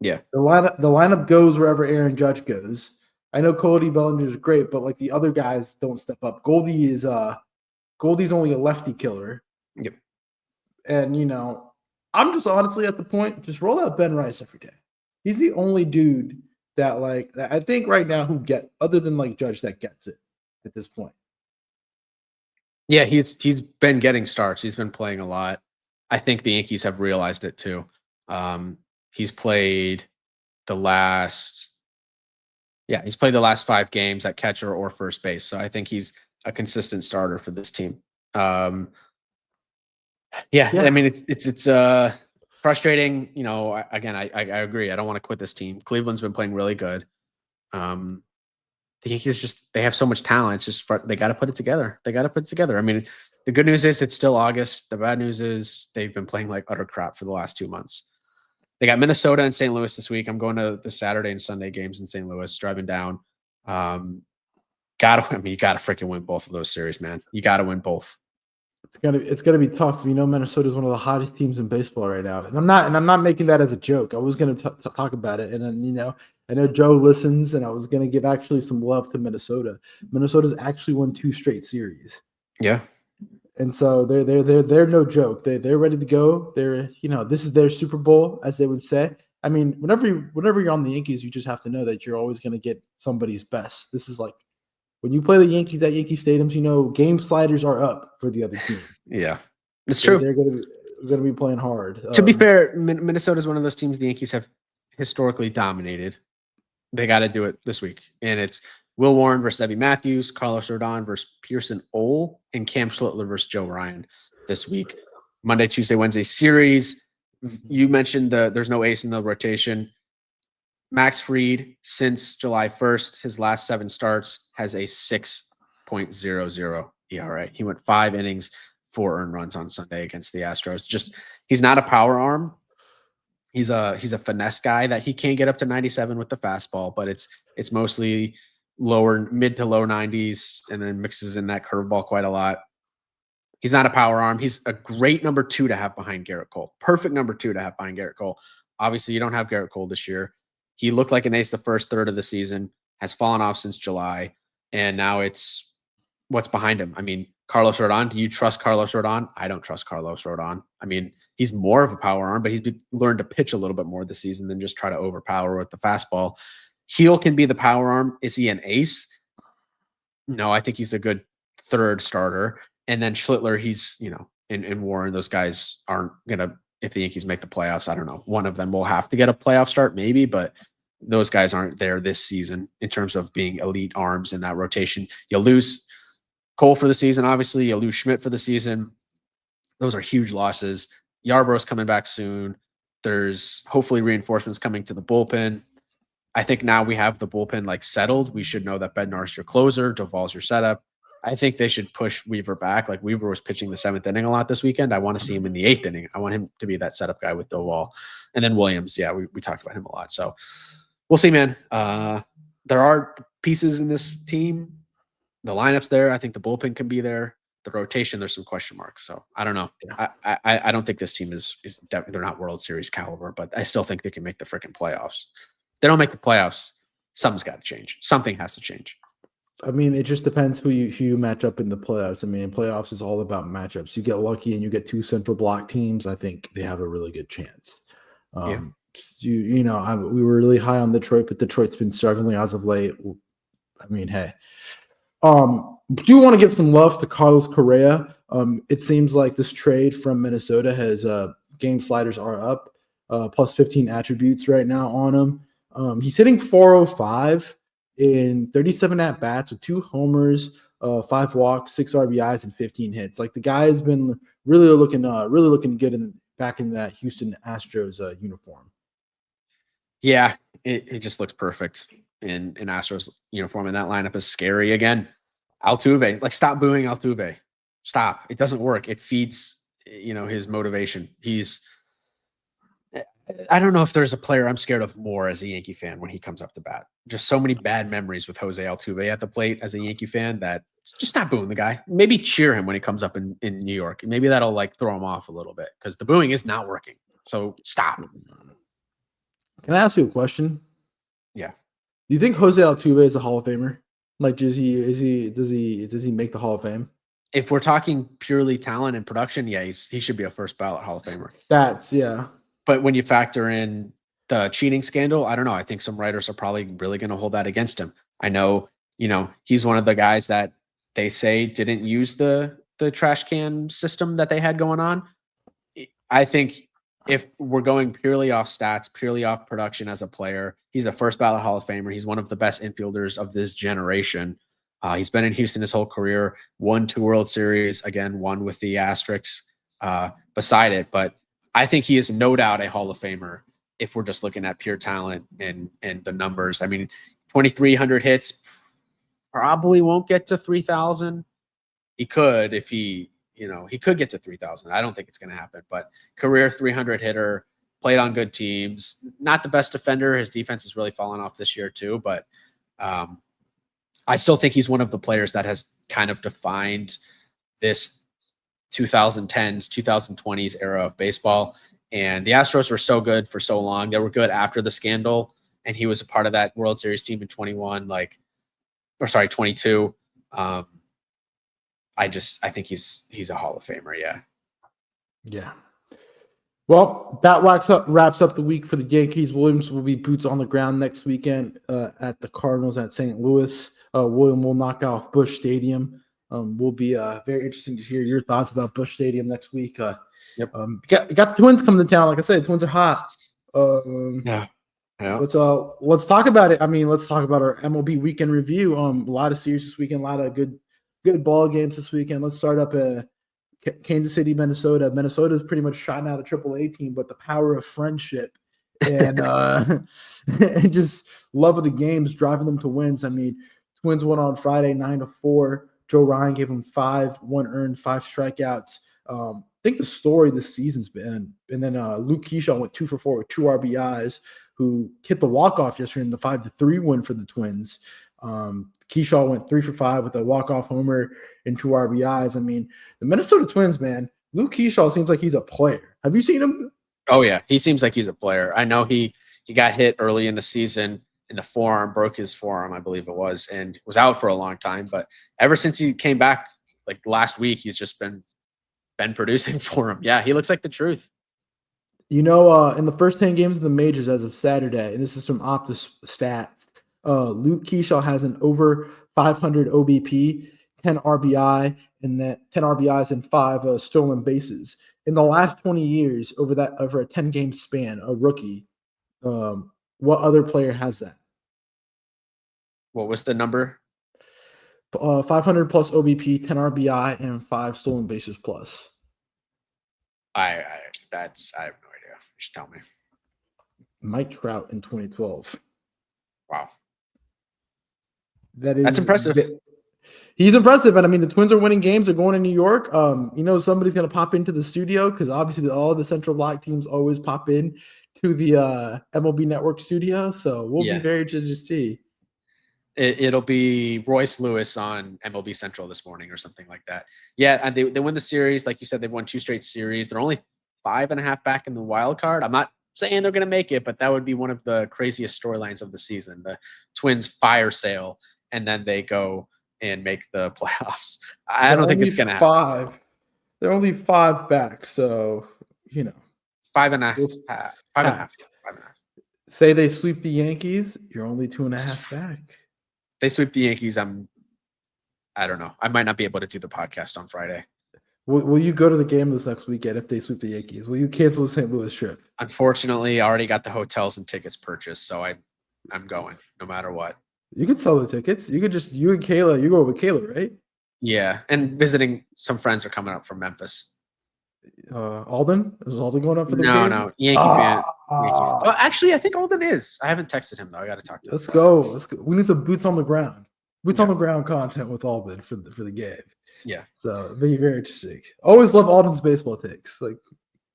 Yeah. The lineup goes wherever Aaron Judge goes. I know Cody Bellinger is great, but like the other guys don't step up. Goldie's only a lefty killer. Yep. And I'm just honestly at the point, just roll out Ben Rice every day. He's the only dude that I think right now other than like Judge, that gets it at this point. Yeah, he's been getting starts. He's been playing a lot. I think the Yankees have realized it too. He's played the last 5 games at catcher or first base. So I think he's a consistent starter for this team. I mean, it's frustrating. Again, I agree. I don't want to quit this team. Cleveland's been playing really good. The Yankees they have so much talent. It's just they got to put it together. I mean, the good news is it's still August. The bad news is they've been playing like utter crap for the last 2 months. They got Minnesota and St. Louis this week. I'm going to the Saturday and Sunday games in St. Louis, driving down. You got to freaking win both of those series, man. You got to win both. It's gonna be tough. Minnesota's one of the hottest teams in baseball right now, and I'm not making that as a joke. I was gonna talk about it, and then I know Joe listens, and I was gonna give actually some love to Minnesota. Minnesota's actually won 2 straight series. Yeah, and so they're no joke. They're ready to go. This is their Super Bowl, as they would say. I mean, whenever you're on the Yankees, you just have to know that you're always gonna get somebody's best. This is like, when you play the Yankees at Yankee Stadiums, game sliders are up for the other team. Yeah, it's true. They're going to be playing hard. To be fair, Minnesota is one of those teams the Yankees have historically dominated. They got to do it this week, and it's Will Warren versus Evie Matthews, Carlos Rodon versus Pearson Ole, and Cam Schlittler versus Joe Ryan this week. Monday, Tuesday, Wednesday series. You mentioned there's no ace in the rotation. Max Fried, since July 1st, his last 7 starts, has a 6.00 ERA. He went 5 innings, 4 earned runs on Sunday against the Astros. He's not a power arm. He's a finesse guy that he can get up to 97 with the fastball, but it's mostly mid to low 90s, and then mixes in that curveball quite a lot. He's not a power arm. He's a great number 2 to have behind Garrett Cole. Perfect number 2 to have behind Garrett Cole. Obviously, you don't have Garrett Cole this year. He looked like an ace the first third of the season, has fallen off since July, and now it's what's behind him. I mean, Carlos Rodon, do you trust Carlos Rodon? I don't trust Carlos Rodon. I mean, he's more of a power arm, but he's learned to pitch a little bit more this season than just try to overpower with the fastball. Heel can be the power arm. Is he an ace? No, I think he's a good 3rd starter. And then Schlittler, he's, and Warren, those guys aren't going to, if the Yankees make the playoffs, I don't know. One of them will have to get a playoff start, maybe, but those guys aren't there this season in terms of being elite arms in that rotation. You'll lose Cole for the season, obviously. You'll lose Schmidt for the season. Those are huge losses. Yarborough's coming back soon. There's hopefully reinforcements coming to the bullpen. I think now we have the bullpen settled. We should know that Bednar's your closer, Doval's your setup. I think they should push Weaver back. Weaver was pitching the 7th inning a lot this weekend. I want to see him in the 8th inning. I want him to be that setup guy with Doval. And then Williams, yeah, we talked about him a lot. So we'll see, man. There are pieces in this team. The lineup's there. I think the bullpen can be there. The rotation, there's some question marks. So I don't know. I don't think this team is they're not World Series caliber, but I still think they can make the freaking playoffs. If they don't make the playoffs, something's got to change. Something has to change. I mean, it just depends who you match up in the playoffs. I mean, playoffs is all about matchups. You get lucky and you get two central block teams. I think they have a really good chance. Yeah. We were really high on Detroit, but Detroit's been struggling as of late. I mean, hey, do want to give some love to Carlos Correa. It seems like this trade from Minnesota has game sliders are up, plus 15 attributes right now on him. He's hitting 405 in 37 at bats with 2 homers, 5 walks, 6 RBIs, and 15 hits. Like the guy has been really looking good back in that Houston Astros uniform. Yeah, it just looks perfect in Astros uniform, and that lineup is scary again. Altuve, like stop booing Altuve. Stop. It doesn't work. It feeds, his motivation. I don't know if there's a player I'm scared of more as a Yankee fan when he comes up to bat. Just so many bad memories with Jose Altuve at the plate as a Yankee fan that just stop booing the guy. Maybe cheer him when he comes up in New York. Maybe that'll like throw him off a little bit because the booing is not working. So stop. Can I ask you a question? Yeah. Do you think Jose Altuve is a Hall of Famer? Like, does he make the Hall of Fame? If we're talking purely talent and production, yeah, he should be a first ballot Hall of Famer. Yeah. But when you factor in the cheating scandal, I don't know. I think some writers are probably really going to hold that against him. I know, he's one of the guys that they say didn't use the trash can system that they had going on. I think if we're going purely off stats, purely off production as a player, he's a first ballot Hall of Famer. He's one of the best infielders of this generation. He's been in Houston his whole career, won 2 World Series, again, one with the asterisks beside it. But I think he is no doubt a Hall of Famer if we're just looking at pure talent and the numbers. I mean, 2,300 hits probably won't get to 3,000. He could if he could get to 3,000. I don't think it's going to happen, but career 300 hitter, played on good teams, not the best defender. His defense has really fallen off this year too, but I still think he's one of the players that has kind of defined this 2010s, 2020s era of baseball. And the Astros were so good for so long. They were good after the scandal, and he was a part of that World Series team in 22. I think he's a Hall of Famer. Yeah. Yeah. Well, that wraps up the week for the Yankees. Williams will be boots on the ground next weekend at the Cardinals at St. Louis. William will knock off Busch Stadium. Will be very interesting to hear your thoughts about Busch Stadium next week. Yep. Got the Twins coming to town. Like I said, the Twins are hot. Yeah. Let's talk about it. I mean, let's talk about our MLB weekend review. A lot of series this weekend, a lot of good ball games this weekend. Let's start up at Kansas City, Minnesota. Minnesota is pretty much shouting out a AAA team, but the power of friendship and and just love of the games driving them to wins. I mean, Twins won on Friday 9-4. Joe Ryan gave them 5, 1 earned, 5 strikeouts. I think the story this season's been, and then Luke Keyshaw went 2 for 4 with 2 RBIs, who hit the walk-off yesterday in the 5-3 win for the Twins. Keyshaw went 3 for 5 with a walk-off homer and 2 RBIs. I mean, the Minnesota Twins, man, Luke Keyshaw seems like he's a player. Have you seen him? Oh, yeah. He seems like he's a player. I know he got hit early in the season in the forearm, broke his forearm, I believe it was, and was out for a long time. But ever since he came back, like last week, he's just been producing for him. Yeah, he looks like the truth. In the first 10 games of the majors as of Saturday, and this is from Optus Stats, Luke Keyshaw has an over 500 OBP, 10 RBI, and that 10 RBIs and 5 stolen bases. In the last 20 years, over a 10-game span, a rookie, what other player has that? What was the number? 500 plus OBP, 10 RBI, and 5 stolen bases plus. I have no idea. You should tell me. Mike Trout in 2012. Wow. That's impressive. He's impressive. And I mean, the Twins are winning games. They're going to New York. Somebody's going to pop into the studio because obviously all the Central Block teams always pop in to the MLB Network studio. So we'll be very interested to see. It'll be Royce Lewis on MLB Central this morning or something like that. Yeah, and they win the series. Like you said, they've won 2 straight series. They're only 5.5 back in the wild card. I'm not saying they're going to make it, but that would be one of the craziest storylines of the season. The Twins fire sale and then they go and make the playoffs. I They're don't think only it's going to happen. 5. They're only 5 back, so Five and a we'll half. half. Say they sweep the Yankees, you're only 2.5 back. They sweep the Yankees. I don't know. I might not be able to do the podcast on Friday. Will you go to the game this next weekend if they sweep the Yankees? Will you cancel the St. Louis trip? Unfortunately, I already got the hotels and tickets purchased, so I'm going no matter what. You could sell the tickets. You and Kayla. You go with Kayla, right? Yeah, and visiting some friends are coming up from Memphis. Alden? Is Alden going up for the game? No, Yankee fan. Oh, actually, I think Alden is. I haven't texted him though. I got to talk to him. Let's go. We need some boots on the ground. On the ground content with Alden for the game. Yeah. So very, very interesting. Always love Alden's baseball takes.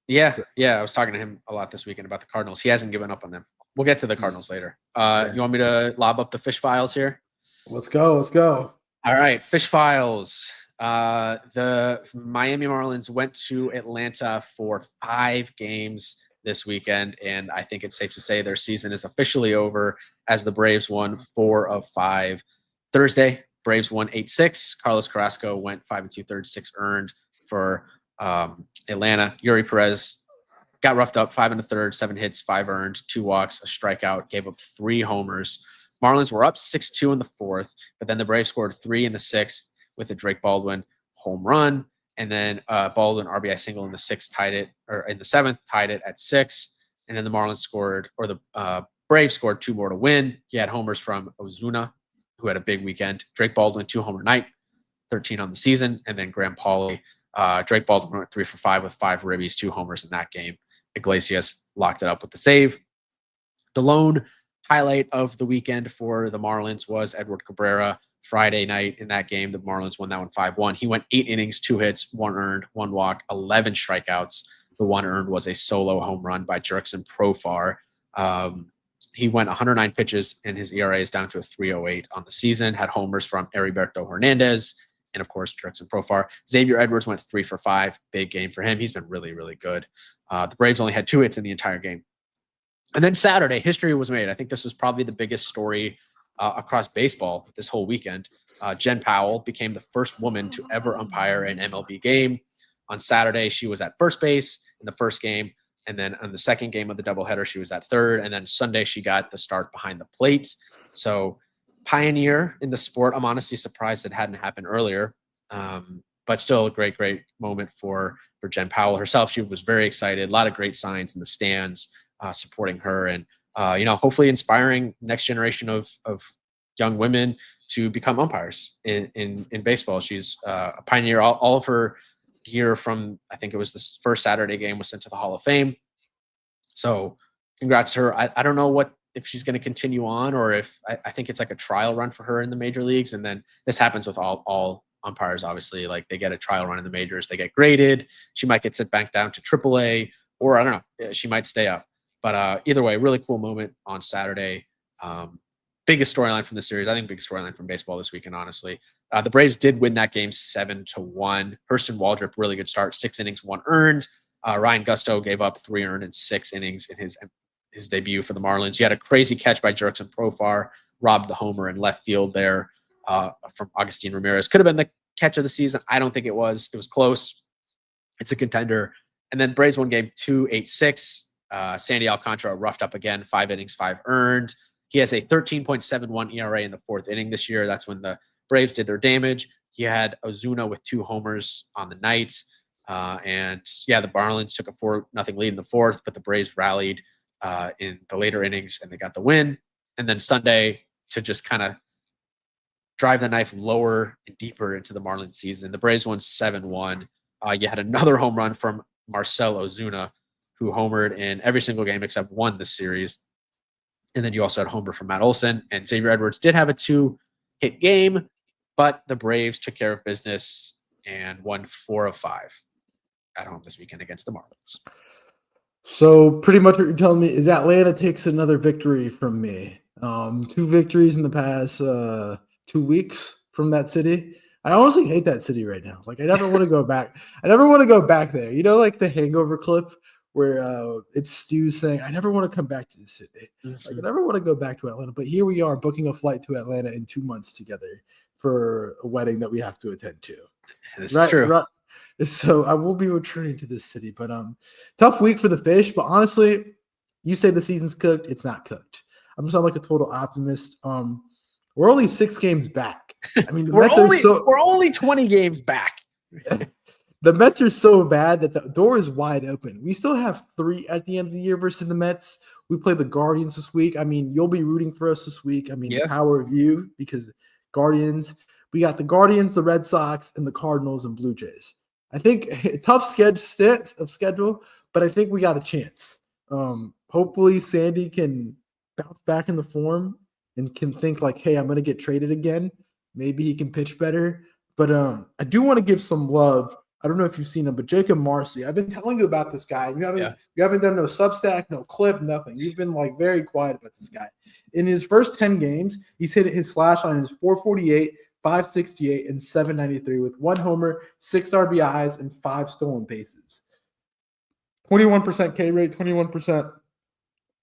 Yeah. I was talking to him a lot this weekend about the Cardinals. He hasn't given up on them. We'll get to the Cardinals later. You want me to lob up the fish files here? Let's go. All right, fish files. The Miami Marlins went to Atlanta for 5 games this weekend, and I think it's safe to say their season is officially over as the Braves won 4 of 5. Thursday, Braves won 8-6. Carlos Carrasco went 5 2/3, 6 earned for Atlanta. Yuri Perez got roughed up, 5 1/3, 7 hits, 5 earned, 2 walks, a strikeout, gave up 3 homers. Marlins were up 6-2 in the 4th, but then the Braves scored 3 in the 6th with a Drake Baldwin home run, and then Baldwin RBI single in the 6th tied it, or in the 7th tied it at 6, and then the Marlins scored, or the Braves scored 2 more to win. He had homers from Ozuna, who had a big weekend. Drake Baldwin 2-homer night, 13 on the season, and then Graham Pauley. Drake Baldwin went 3 for 5 with 5 ribbies, 2 homers in that game. Iglesias locked it up with the save. The lone highlight of the weekend for the Marlins was Edward Cabrera. Friday night in that game, the Marlins won that one 5-1. He went 8 innings, 2 hits, 1 earned, 1 walk, 11 strikeouts. The 1 earned was a solo home run by Jurickson Profar. He went 109 pitches, and his ERA is down to a 3.08 on the season. Had homers from Heriberto Hernandez and, of course, Jurickson Profar. Xavier Edwards went 3 for 5. Big game for him. He's been really, really good. The Braves only had 2 hits in the entire game. And then Saturday, history was made. I think this was probably the biggest story across baseball this whole weekend. Jen Powell became the first woman to ever umpire an MLB game. On Saturday, she was at first base in the first game. And then on the second game of the doubleheader, she was at third. And then Sunday, she got the start behind the plate. So pioneer in the sport. I'm honestly surprised it hadn't happened earlier. But still a great, great moment for Jen Powell herself. She was very excited. A lot of great signs in the stands supporting her. And hopefully inspiring next generation of young women to become umpires in baseball. She's a pioneer. All of her gear from, I think it was the first Saturday game, was sent to the Hall of Fame. So congrats to her. I don't know if she's going to continue on, or if I think it's like a trial run for her in the major leagues. And then this happens with all umpires, obviously. Like, they get a trial run in the majors, they get graded. She might get sent back down to AAA, or I don't know, she might stay up. But either way, really cool moment on Saturday. Biggest storyline from the series. I think biggest storyline from baseball this weekend, honestly. The Braves did win that game 7-1. Hurston Waldrop, really good start. 6 innings, 1 earned. Ryan Gusto gave up 3 earned in 6 innings in his debut for the Marlins. He had a crazy catch by Jurickson Profar, robbed the homer in left field there from Agustin Ramirez. Could have been the catch of the season. I don't think it was. It was close. It's a contender. And then Braves won game 2, 8-6. Sandy Alcantara roughed up again, 5 innings, 5 earned. He has a 13.71 ERA in the 4th inning this year. That's when the Braves did their damage. He had Ozuna with 2 homers on the night. The Marlins took a 4-0 lead in the 4th, but the Braves rallied in the later innings and they got the win. And then Sunday, to just kind of drive the knife lower and deeper into the Marlins season, the Braves won 7-1. You had another home run from Marcell Ozuna, who homered in every single game except one this series. And then you also had homer from Matt Olson. And Xavier Edwards did have a 2-hit game, but the Braves took care of business and won 4 of 5 at home this weekend against the Marlins. So pretty much what you're telling me is Atlanta takes another victory from me. 2 victories in the past 2 weeks from that city. I honestly hate that city right now. Like, I never want to go back. I never want to go back there. You know, like the Hangover clip where it's Stu saying, "I never want to come back to the city. Like I never want to go back to Atlanta." But here we are booking a flight to Atlanta in 2 months together for a wedding that we have to attend to. This is true. Right. So I will be returning to this city, but tough week for the Fish. But honestly, you say the season's cooked, it's not cooked. I'm just not like a total optimist. We're only 6 games back. I mean, we're only 20 games back. The Mets are so bad that the door is wide open. We still have 3 at the end of the year versus the Mets. We play the Guardians this week. I mean, you'll be rooting for us this week. I mean, the power of you, because Guardians. We got the Guardians, the Red Sox, and the Cardinals and Blue Jays. I think tough schedule, but I think we got a chance. Hopefully Sandy can bounce back in the form and can think like, hey, I'm going to get traded again. Maybe he can pitch better. But I do want to give some love. I don't know if you've seen him, but Jacob Marcy. I've been telling you about this guy. You haven't done no Substack, no clip, nothing. You've been like very quiet about this guy. In his first 10 games, he's hit his slash line is 448, 568, and 793 with 1 homer, 6 RBIs, and 5 stolen bases. 21% K rate, 21%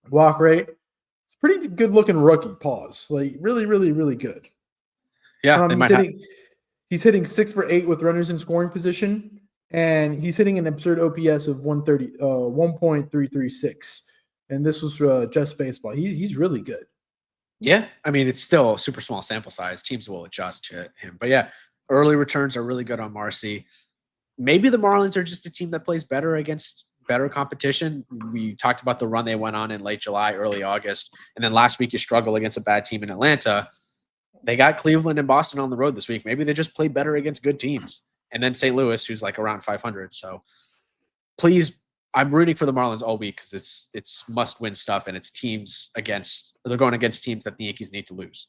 walk rate. It's pretty good looking rookie. Pause. Like really, really, really good. Yeah, he's hitting 6 for 8 with runners in scoring position, and he's hitting an absurd OPS of 1.336. And this was just baseball. He's really good. Yeah, I mean, it's still a super small sample size. Teams will adjust to him. But yeah, early returns are really good on Marcy. Maybe the Marlins are just a team that plays better against better competition. We talked about the run they went on in late July, early August. And then last week you struggle against a bad team in Atlanta. They got Cleveland and Boston on the road this week. Maybe they just play better against good teams. And then St. Louis, who's like around 500. So please, I'm rooting for the Marlins all week because it's must-win stuff, and it's they're going against teams that the Yankees need to lose.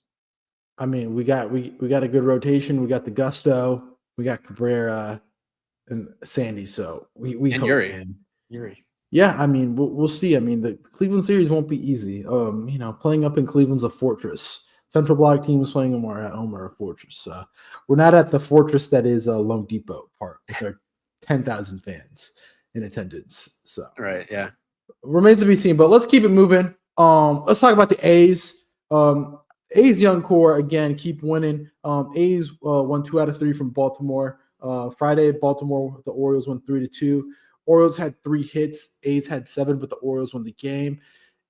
I mean, we got a good rotation. We got the Gusto, we got Cabrera and Sandy. So we and hope, Yuri. man. Yuri. Yeah, I mean, we'll see. I mean, the Cleveland series won't be easy. Playing up in Cleveland's a fortress. Central Block teams playing them at home are a fortress. We're not at the fortress that is Lone Depot Park with our 10,000 fans in attendance. So right, yeah, remains to be seen. But let's keep it moving. Let's talk about the A's. A's young core again keep winning. A's won 2 out of 3 from Baltimore. Friday, Baltimore, the Orioles won 3-2. Orioles had 3 hits. A's had 7, but the Orioles won the game.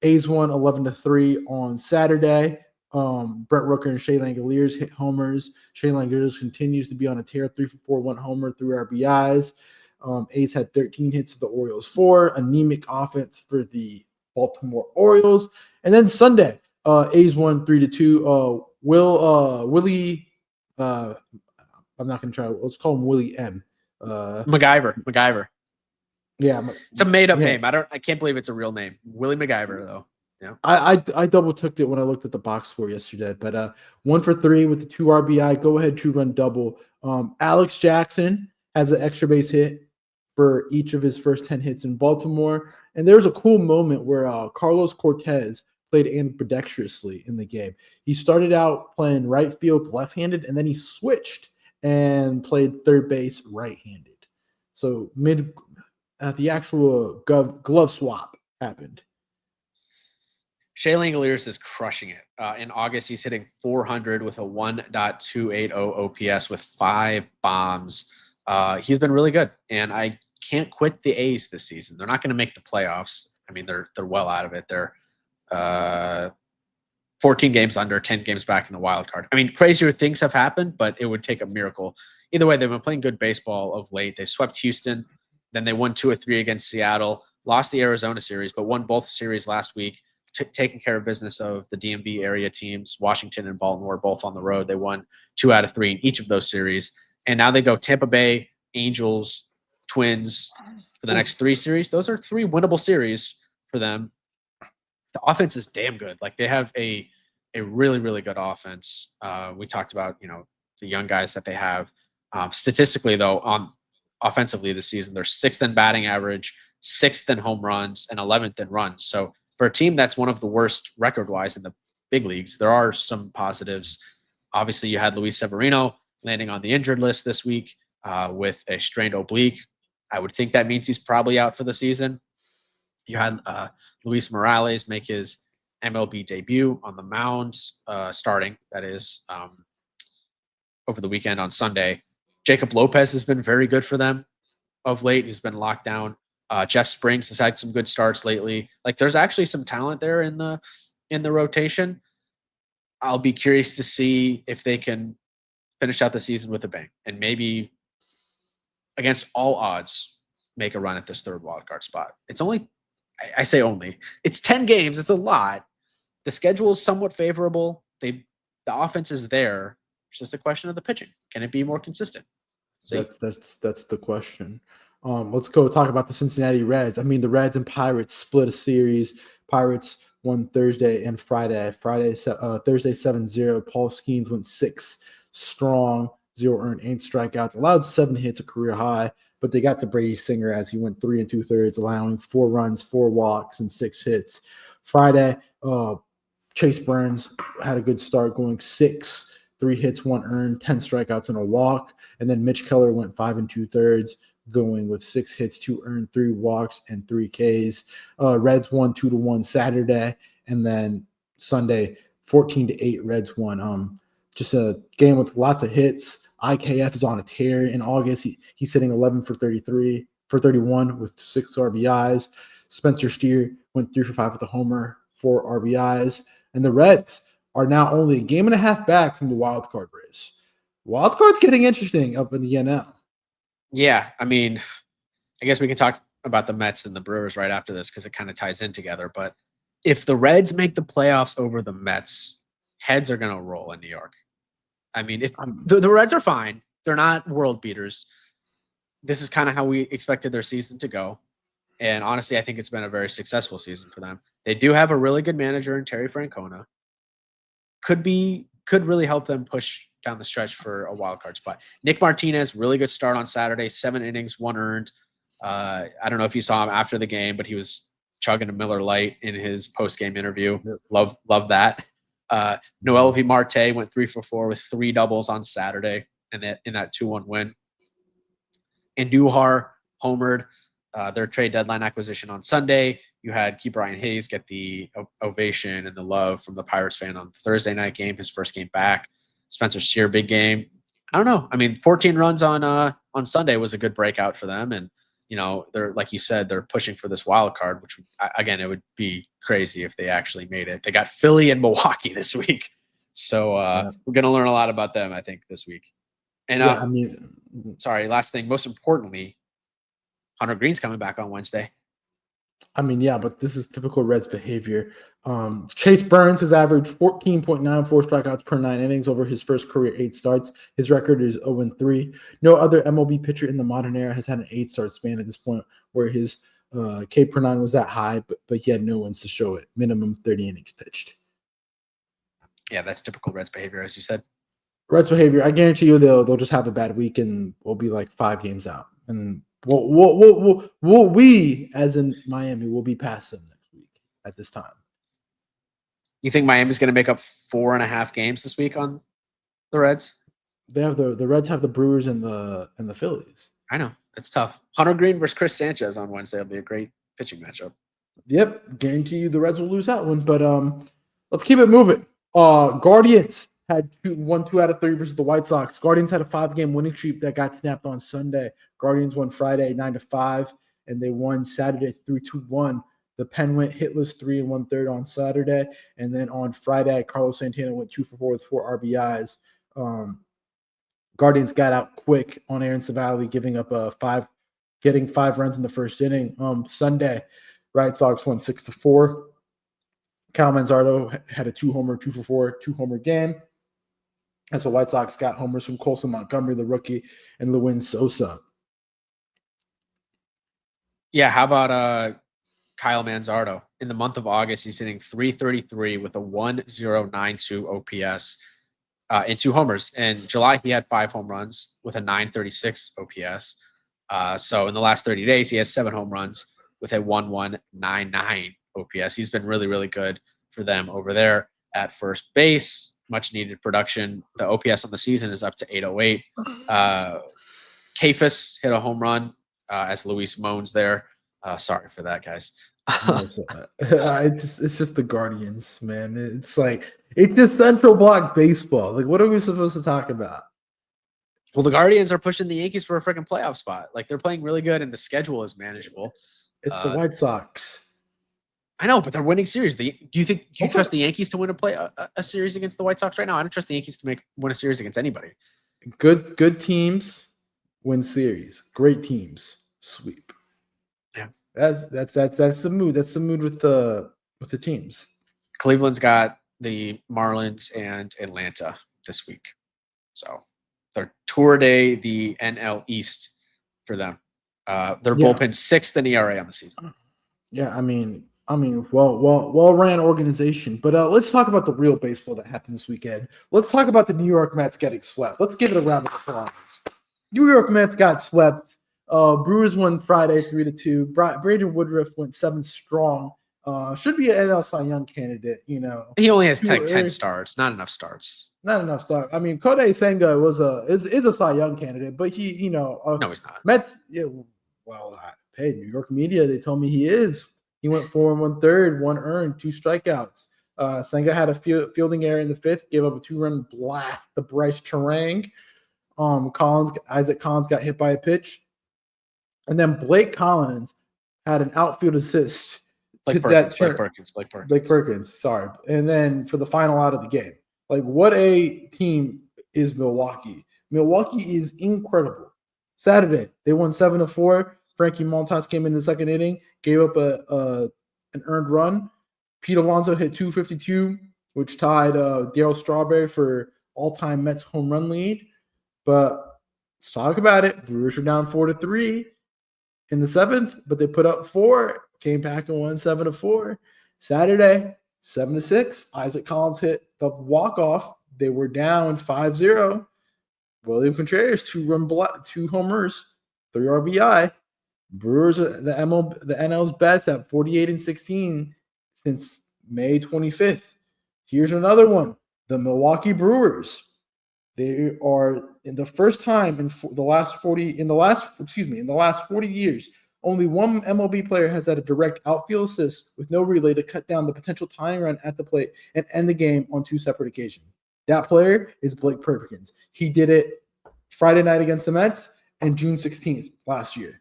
A's won 11-3 on Saturday. Brent Rooker and Shea Langoliers hit homers. Shea Langoliers continues to be on a tear, 3 for 4, 1 homer, 3 RBIs. A's had 13 hits to the Orioles 4. Anemic offense for the Baltimore Orioles. And then Sunday, A's won 3-2. Willie, I'm not going to try. Let's call him Willie M. MacGyver. Yeah, it's a made-up name. I can't believe it's a real name. Willie MacGyver, though. Yeah, I double took it when I looked at the box score yesterday. But 1 for 3 with the 2 RBI, go ahead 2-run double. Alex Jackson has an extra base hit for each of his first 10 hits in Baltimore. And there was a cool moment where Carlos Cortez played ambidextrously in the game. He started out playing right field left-handed, and then he switched and played third base right-handed. So the actual glove swap happened. Shea Langoliers is crushing it. In August, he's hitting 400 with a 1.280 OPS with 5 bombs. He's been really good, and I can't quit the A's this season. They're not going to make the playoffs. I mean, they're well out of it. They're 14 games under, 10 games back in the wild card. I mean, crazier things have happened, but it would take a miracle. Either way, they've been playing good baseball of late. They swept Houston, then they won 2 or 3 against Seattle, lost the Arizona series, but won both series last week. Taking care of business of the DMV area teams, Washington and Baltimore, both on the road. They won 2 out of 3 in each of those series. And now they go Tampa Bay, Angels, Twins for the next 3 series. Those are 3 winnable series for them. The offense is damn good. Like, they have a really, really good offense. We talked about, the young guys that they have. Statistically, though, on offensively this season, they're 6th in batting average, 6th in home runs, and 11th in runs. So for a team that's one of the worst record-wise in the big leagues, there are some positives. Obviously, you had Luis Severino landing on the injured list this week with a strained oblique. I would think that means he's probably out for the season. You had Luis Morales make his MLB debut on the mound, starting, that is, over the weekend on Sunday. Jacob Lopez has been very good for them of late. He's been locked down. Jeff Springs has had some good starts lately. Like, there's actually some talent there in the rotation. I'll be curious to see if they can finish out the season with a bang and maybe, against all odds, make a run at this third wildcard spot. It's only, I say only, it's 10 games. It's a lot. The schedule is somewhat favorable. The offense is there. It's just a question of the pitching. Can it be more consistent? That's the question. Let's go talk about the Cincinnati Reds. I mean, the Reds and Pirates split a series. Pirates won Thursday and Friday. Thursday 7-0. Paul Skeens went 6 strong, 0 earned, 8 strikeouts, allowed 7 hits, a career high. But they got the Brady Singer as he went 3 2/3, allowing 4 runs, 4 walks, and 6 hits. Friday, Chase Burns had a good start, going 6, 3 hits, 1 earned, 10 strikeouts, and a walk. And then Mitch Keller went 5 2/3, going with 6 hits, 2 earned, 3 walks, and 3 Ks. Reds won 2-1 Saturday, and then Sunday 14-8. Reds won. Just a game with lots of hits. IKF is on a tear in August. He's hitting 11 for 31 with 6 RBIs. Spencer Steer went 3 for 5 with a homer, 4 RBIs. And the Reds are now only a game and a half back from the wild card race. Wild card's getting interesting up in the NL. Yeah, I mean, I guess we can talk about the Mets and the Brewers right after this because it kind of ties in together. But if the Reds make the playoffs over the Mets, heads are going to roll in New York. I mean, if the Reds are fine, they're not world beaters. This is kind of how we expected their season to go. And honestly, I think it's been a very successful season for them. They do have a really good manager in Terry Francona. Could really help them push down the stretch for a wild card spot. Nick Martinez, really good start on Saturday, 7 innings, 1 earned. I don't know if you saw him after the game, but he was chugging a Miller Lite in his post-game interview. Love that. Noel V. Marte went 3 for 4 with 3 doubles on Saturday in that 2-1 win. Andujar homered their trade deadline acquisition on Sunday. You had Key Brian Hayes get the ovation and the love from the Pirates fan on the Thursday night game, his first game back. Spencer Steer, big game. I don't know. I mean, 14 runs on Sunday was a good breakout for them. And, you know, they're, like you said, they're pushing for this wild card, which, again, it would be crazy if they actually made it. They got Philly and Milwaukee this week. So we're going to learn a lot about them, I think, this week. And sorry, last thing, most importantly, Hunter Green's coming back on Wednesday. I mean, yeah, but this is typical Reds behavior. Chase Burns has averaged 14.94 strikeouts per 9 innings over his first career 8 starts. His record is 0-3. No other MLB pitcher in the modern era has had an 8-start span at this point where his K per 9 was that high, but he had no wins to show it. Minimum 30 innings pitched. Yeah, that's typical Reds behavior, as you said. Reds behavior. I guarantee you they'll just have a bad week and we'll be like 5 games out. And we, as in Miami, will be past them next week at this time. You think Miami's going to make up 4.5 games this week on the Reds? They have the Reds have the Brewers and the Phillies. I know. It's tough. Hunter Green versus Chris Sanchez on Wednesday will be a great pitching matchup. Yep. Guarantee you the Reds will lose that one. But let's keep it moving. Guardians had 1 2 out of 3 versus the White Sox. Guardians had a 5-game winning streak that got snapped on Sunday. Guardians won Friday 9-5, and they won Saturday 3-1. The Pen went hitless 3 1/3 on Saturday, and then on Friday, Carlos Santana went 2 for 4 with 4 RBIs. Guardians got out quick on Aaron Savali, getting 5 runs in the first inning. Sunday, White Sox won 6-4. Cal Manzardo had a 2-homer, 2 for 4, 2-homer game. And so White Sox got homers from Colson Montgomery, the rookie, and Luis Sosa. Yeah, how about Kyle Manzardo? In the month of August, he's hitting .333 with a 1.092 OPS and 2 homers. In July, he had 5 home runs with a 936 OPS. So in the last 30 days, he has 7 home runs with a 1.199 OPS. He's been really, really good for them over there at first base. Much needed production. The OPS on the season is up to 808. Kafis hit a home run as Luis moans there. Sorry for that, guys. No, so, it's just the Guardians, man. It's like it's just Central Block baseball. Like, what are we supposed to talk about? Well, the Guardians are pushing the Yankees for a freaking playoff spot. Like they're playing really good, and the schedule is manageable. It's the White Sox. I know, but they're winning series. Do you Okay. trust the Yankees to win a series against the White Sox right now? I don't trust the Yankees to win a series against anybody. Good teams win series. Great teams sweep. Yeah, that's the mood. That's the mood with the teams. Cleveland's got the Marlins and Atlanta this week, so their tour day, the NL East for them. Their bullpen 6th in ERA on the season. Yeah, I mean, well ran organization. But let's talk about the real baseball that happened this weekend. Let's talk about the New York Mets getting swept. Let's give it a round of applause. New York Mets got swept. Brewers won Friday 3-2. Braden Woodruff went 7 strong. Should be an NL Cy Young candidate. You know, he only has 10 starts. Not enough starts. Not enough starts. I mean, Kodai Senga is a Cy Young candidate, but he, no, he's not. Mets. Yeah, well, hey, New York media, they told me he is. He went 4 1/3, 1 earned, 2 strikeouts. Senga had a fielding error in the 5th, gave up a 2-run blast to Bryce Terang. Isaac Collins got hit by a pitch. And then Blake Collins had an outfield assist. Blake Perkins. Sorry. And then for the final out of the game. Like, what a team is Milwaukee. Milwaukee is incredible. Saturday, they won 7-4. Frankie Montas came in the second inning, gave up an earned run. Pete Alonso hit 252, which tied Darryl Strawberry for all-time Mets home run lead. But let's talk about it. Brewers were down 4-3 in the 7th, but they put up 4, came back and won 7-4. Saturday, 7-6. Isaac Collins hit the walk-off. They were down 5-0. William Contreras, 2 homers, 3 RBI. Brewers are the NL's best at 48-16 since May 25th. Here's another one. The Milwaukee Brewers. They are in the first time in the last 40 years. Only one MLB player has had a direct outfield assist with no relay to cut down the potential tying run at the plate and end the game on 2 separate occasions. That player is Blake Perkins. He did it Friday night against the Mets and June 16th last year.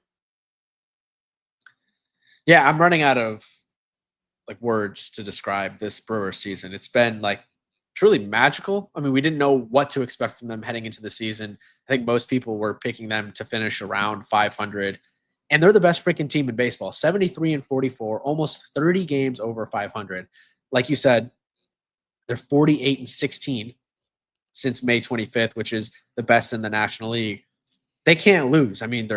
Yeah, I'm running out of words to describe this Brewers season. It's been truly magical. I mean, we didn't know what to expect from them heading into the season. I think most people were picking them to finish around 500. And they're the best freaking team in baseball. 73-44, almost 30 games over 500. Like you said, they're 48-16 since May 25th, which is the best in the National League. They can't lose. I mean,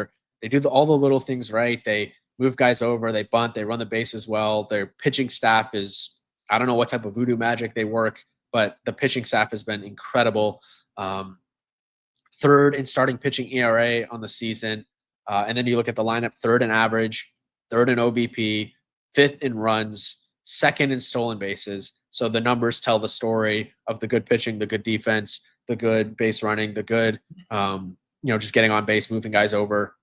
they do all the little things right. They move guys over, they bunt, they run the bases well. Their pitching staff is, I don't know what type of voodoo magic they work, but the pitching staff has been incredible. 3rd in starting pitching ERA on the season. And then you look at the lineup, 3rd in average, 3rd in OBP, 5th in runs, 2nd in stolen bases. So the numbers tell the story of the good pitching, the good defense, the good base running, the good, just getting on base, moving guys over.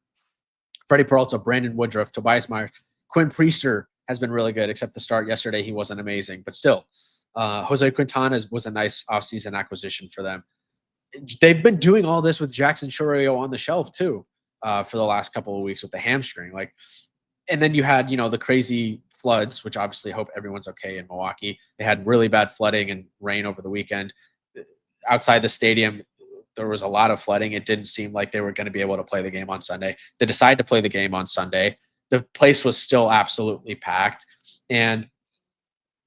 Freddie Peralta, Brandon Woodruff, Tobias Myers, Quinn Priester has been really good, except the start yesterday, he wasn't amazing. But still, Jose Quintana was a nice offseason acquisition for them. They've been doing all this with Jackson Chourio on the shelf too, for the last couple of weeks with the hamstring. And then you had, the crazy floods, which obviously hope everyone's okay in Milwaukee. They had really bad flooding and rain over the weekend. Outside the stadium, there was a lot of flooding. It didn't seem like they were going to be able to play the game on Sunday. They decided to play the game on Sunday. The place was still absolutely packed, and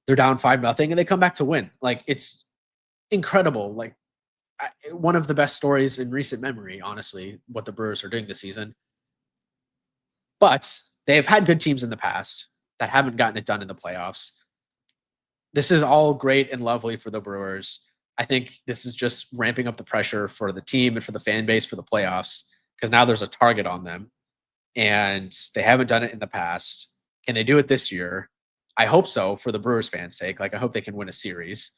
they're down 5-0, and they come back to win. It's incredible. One of the best stories in recent memory, honestly, what the Brewers are doing this season. But they have had good teams in the past that haven't gotten it done in the playoffs. This is all great and lovely for the Brewers. I think this is just ramping up the pressure for the team and for the fan base for the playoffs, because now there's a target on them, and they haven't done it in the past. Can they do it this year? I hope so, for the Brewers fans' sake. I hope they can win a series.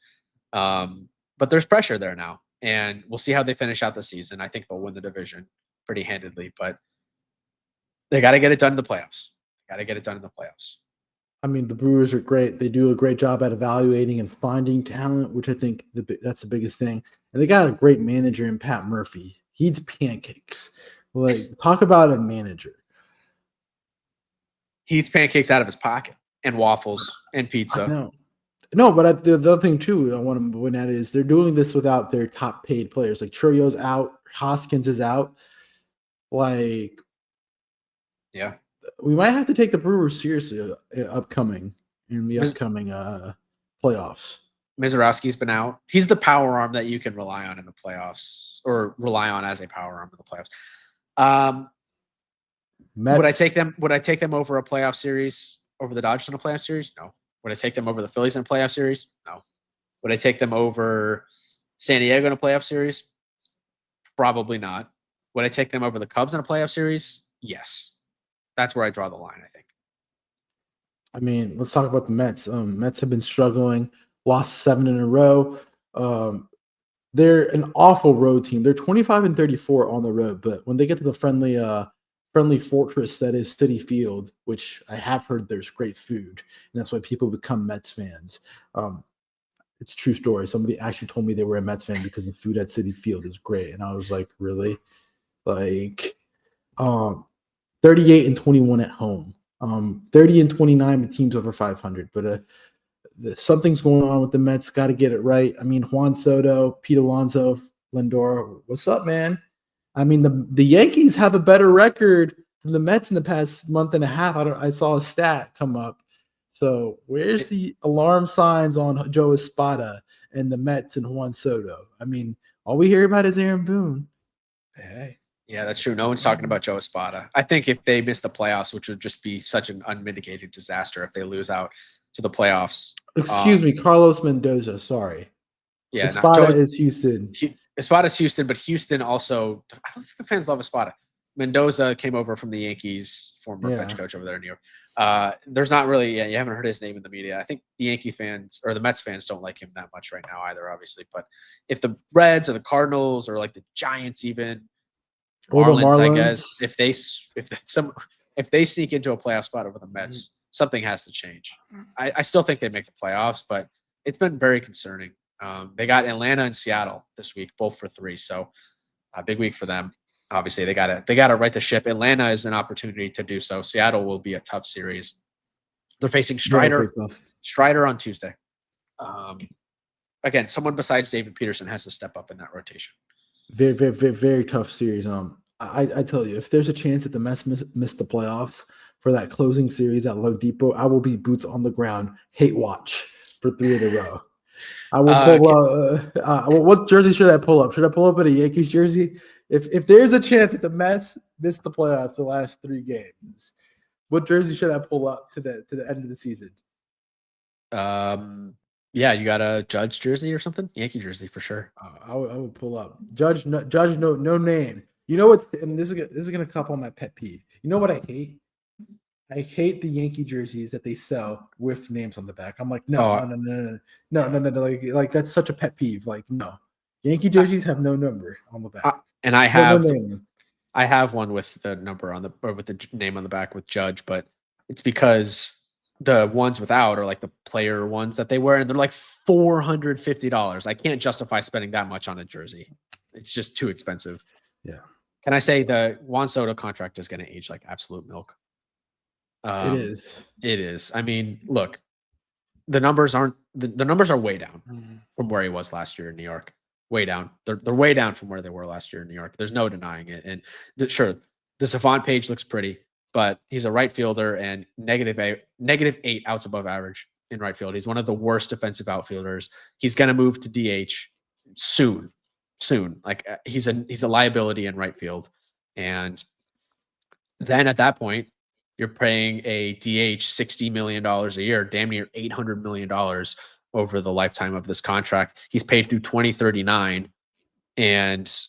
But there's pressure there now, and we'll see how they finish out the season. I think they'll win the division pretty handedly, but they got to get it done in the playoffs. I mean, the Brewers are great. They do a great job at evaluating and finding talent, which I think that's the biggest thing. And they got a great manager in Pat Murphy. He eats pancakes. Like, talk about a manager. He eats pancakes out of his pocket and waffles and pizza. No, but the other thing too I want to point out is they're doing this without their top paid players. Like Churio's out, Hoskins is out. Like, yeah, we might have to take the Brewers seriously upcoming playoffs. Mizorowski's been out. He's the power arm that you can rely on in the playoffs, or rely on as a power arm in the playoffs. Would I take them? Would I take them over a playoff series, over the Dodgers in a playoff series? No. Would I take them over the Phillies in a playoff series? No. Would I take them over San Diego in a playoff series? Probably not. Would I take them over the Cubs in a playoff series? Yes. That's where I draw the line, I think. I mean, let's talk about the Mets. Mets have been struggling, lost 7 in a row. They're an awful road team. They're 25-34 on the road, but when they get to the friendly fortress that is Citi Field, which I have heard there's great food, and that's why people become Mets fans. It's a true story. Somebody actually told me they were a Mets fan because the food at Citi Field is great, and I was like, really? Like, 38-21 at home, 30-29 with teams over 500. But something's going on with the Mets. Got to get it right. I mean, Juan Soto, Pete Alonso, Lindor, what's up, man? I mean, the Yankees have a better record than the Mets in the past month and a half. I saw a stat come up. So where's the alarm signs on Joe Espada and the Mets and Juan Soto? I mean, all we hear about is Aaron Boone. Hey. Yeah, that's true. No one's talking about Joe Espada. I think if they miss the playoffs, which would just be such an unmitigated disaster if they lose out to the playoffs. Excuse me, Carlos Mendoza. Sorry. Yeah, Espada is Houston. Espada's Houston, but Houston also, I don't think the fans love Espada. Mendoza came over from the Yankees, former bench coach over there in New York. There's not really, you haven't heard his name in the media. I think the Yankee fans or the Mets fans don't like him that much right now either, obviously. But if the Reds or the Cardinals or like the Giants even, or Marlins, I guess, if they sneak into a playoff spot over the Mets, something has to change. I still think they make the playoffs, but it's been very concerning. They got Atlanta and Seattle this week, both for 3. So a big week for them. Obviously, they gotta right the ship. Atlanta is an opportunity to do so. Seattle will be a tough series. They're facing Strider on Tuesday. Again, someone besides David Peterson has to step up in that rotation. Very, very, very, very tough series. I tell you, if there's a chance that the Mets miss the playoffs for that closing series at Low Depot, I will be boots on the ground, hate watch for 3 in a row. I will pull up. What jersey should I pull up? Should I pull up in a Yankees jersey? If there's a chance that the Mets miss the playoffs the last 3 games, what jersey should I pull up to the end of the season? Yeah, you got a Judge jersey or something? Yankee jersey for sure. I would pull up Judge. No name. You know what? And this is gonna couple on my pet peeve. You know what I hate? I hate the Yankee jerseys that they sell with names on the back. I'm like, no. Like that's such a pet peeve. Like, no, Yankee jerseys have no number on the back. And I have one with the number on with the name on the back with Judge, but it's because the ones without are like the player ones that they wear, and they're like $450. I can't justify spending that much on a jersey. It's just too expensive. Yeah. Can I say the Juan Soto contract is going to age like absolute milk? It is. It is. I mean, look, the numbers are way down from where he was last year in New York. Way down. They're way down from where they were last year in New York. There's no denying it. And sure, the Savant page looks pretty, but he's a right fielder and -8 outs above average in right field. He's one of the worst defensive outfielders. He's going to move to DH soon. Like he's a liability in right field. And then at that point, you're paying a DH $60 million a year, damn near $800 million over the lifetime of this contract. He's paid through 2039. And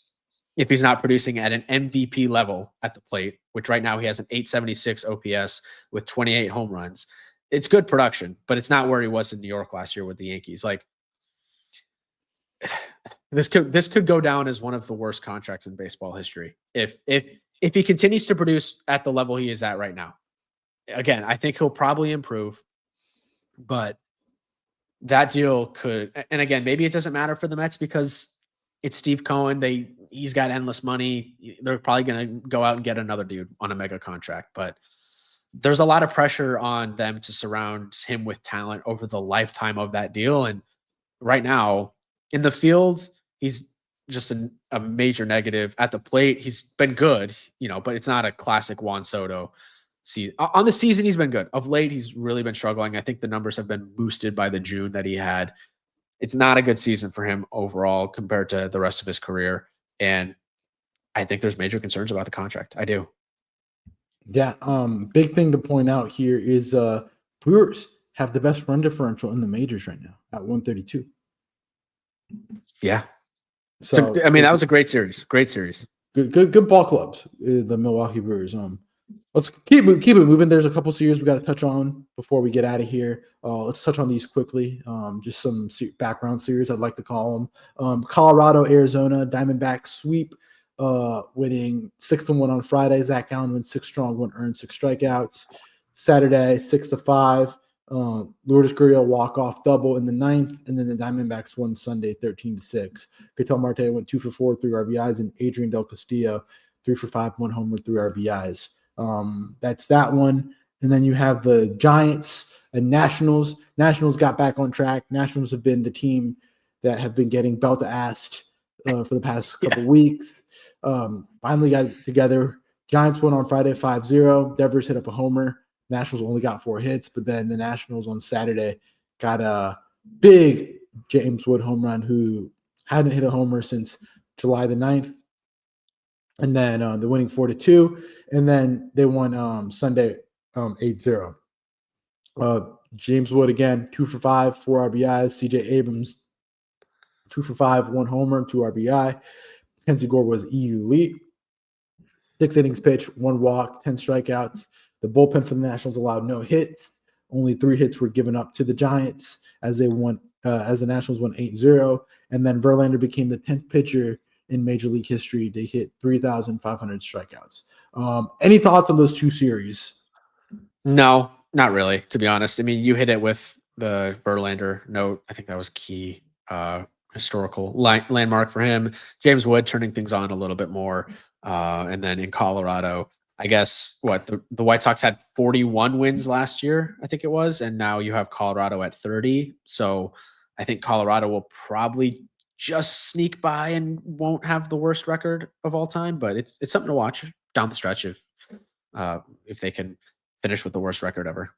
if he's not producing at an MVP level at the plate, which right now he has an 876 OPS with 28 home runs, it's good production, but it's not where he was in New York last year with the Yankees. Like this could go down as one of the worst contracts in baseball history. If he continues to produce at the level he is at right now. Again, I think he'll probably improve. but that deal could, and again, maybe it doesn't matter for the Mets because it's Steve Cohen. He's got endless money. They're probably going to go out and get another dude on a mega contract, but there's a lot of pressure on them to surround him with talent over the lifetime of that deal. And right now in the field, he's just a major negative. At the plate, he's been good, but it's not a classic Juan Soto. On the season, he's been good. Of late, he's really been struggling. I think the numbers have been boosted by the June that he had. It's not a good season for him overall compared to the rest of his career. And I think there's major concerns about the contract. I do. Yeah. Big thing to point out here is Brewers have the best run differential in the majors right now at 132. Yeah. So I mean, that was a great series. Great series. Good ball clubs, the Milwaukee Brewers. Let's keep it moving. There's a couple series we got to touch on before we get out of here. Let's touch on these quickly. Just some background series, I'd like to call them. Colorado, Arizona, Diamondbacks sweep, winning 6-1 on Friday. Zach Allen wins 6 strong, 1 earned, 6 strikeouts. Saturday, 6-5. Lourdes Gurriel walk-off double in the 9th, and then the Diamondbacks won Sunday 13-6. Ketel Marte went 2 for 4, 3 RBIs, and Adrian Del Castillo 3 for 5, 1 homer, 3 RBIs. That's that one. And then you have the Giants and Nationals. Nationals got back on track. Nationals have been the team that have been getting belt-assed for the past couple weeks. Finally got it together. Giants won on Friday 5-0. Devers hit up a homer. Nationals only got 4 hits, but then the Nationals on Saturday got a big James Wood home run, who hadn't hit a homer since July the 9th. And then they're winning 4-2. And then they won Sunday 8-0. James Wood again, 2 for 5, 4 RBIs. CJ Abrams, 2 for 5, 1 homer, 2 RBI. Kenzie Gore was elite. 6 innings pitched, 1 walk, 10 strikeouts. The bullpen for the Nationals allowed no hits. Only 3 hits were given up to the Giants as they won. As the Nationals won 8-0. And then Verlander became the 10th pitcher in Major League history. They hit 3,500 strikeouts. Any thoughts on those 2 series? No, not really, to be honest. I mean, you hit it with the Verlander note. I think that was key historical landmark for him. James Wood turning things on a little bit more. And then in Colorado, I guess the White Sox had 41 wins last year, I think it was, and now you have Colorado at 30. So I think Colorado will probably just sneak by and won't have the worst record of all time, but it's something to watch down the stretch if they can finish with the worst record ever.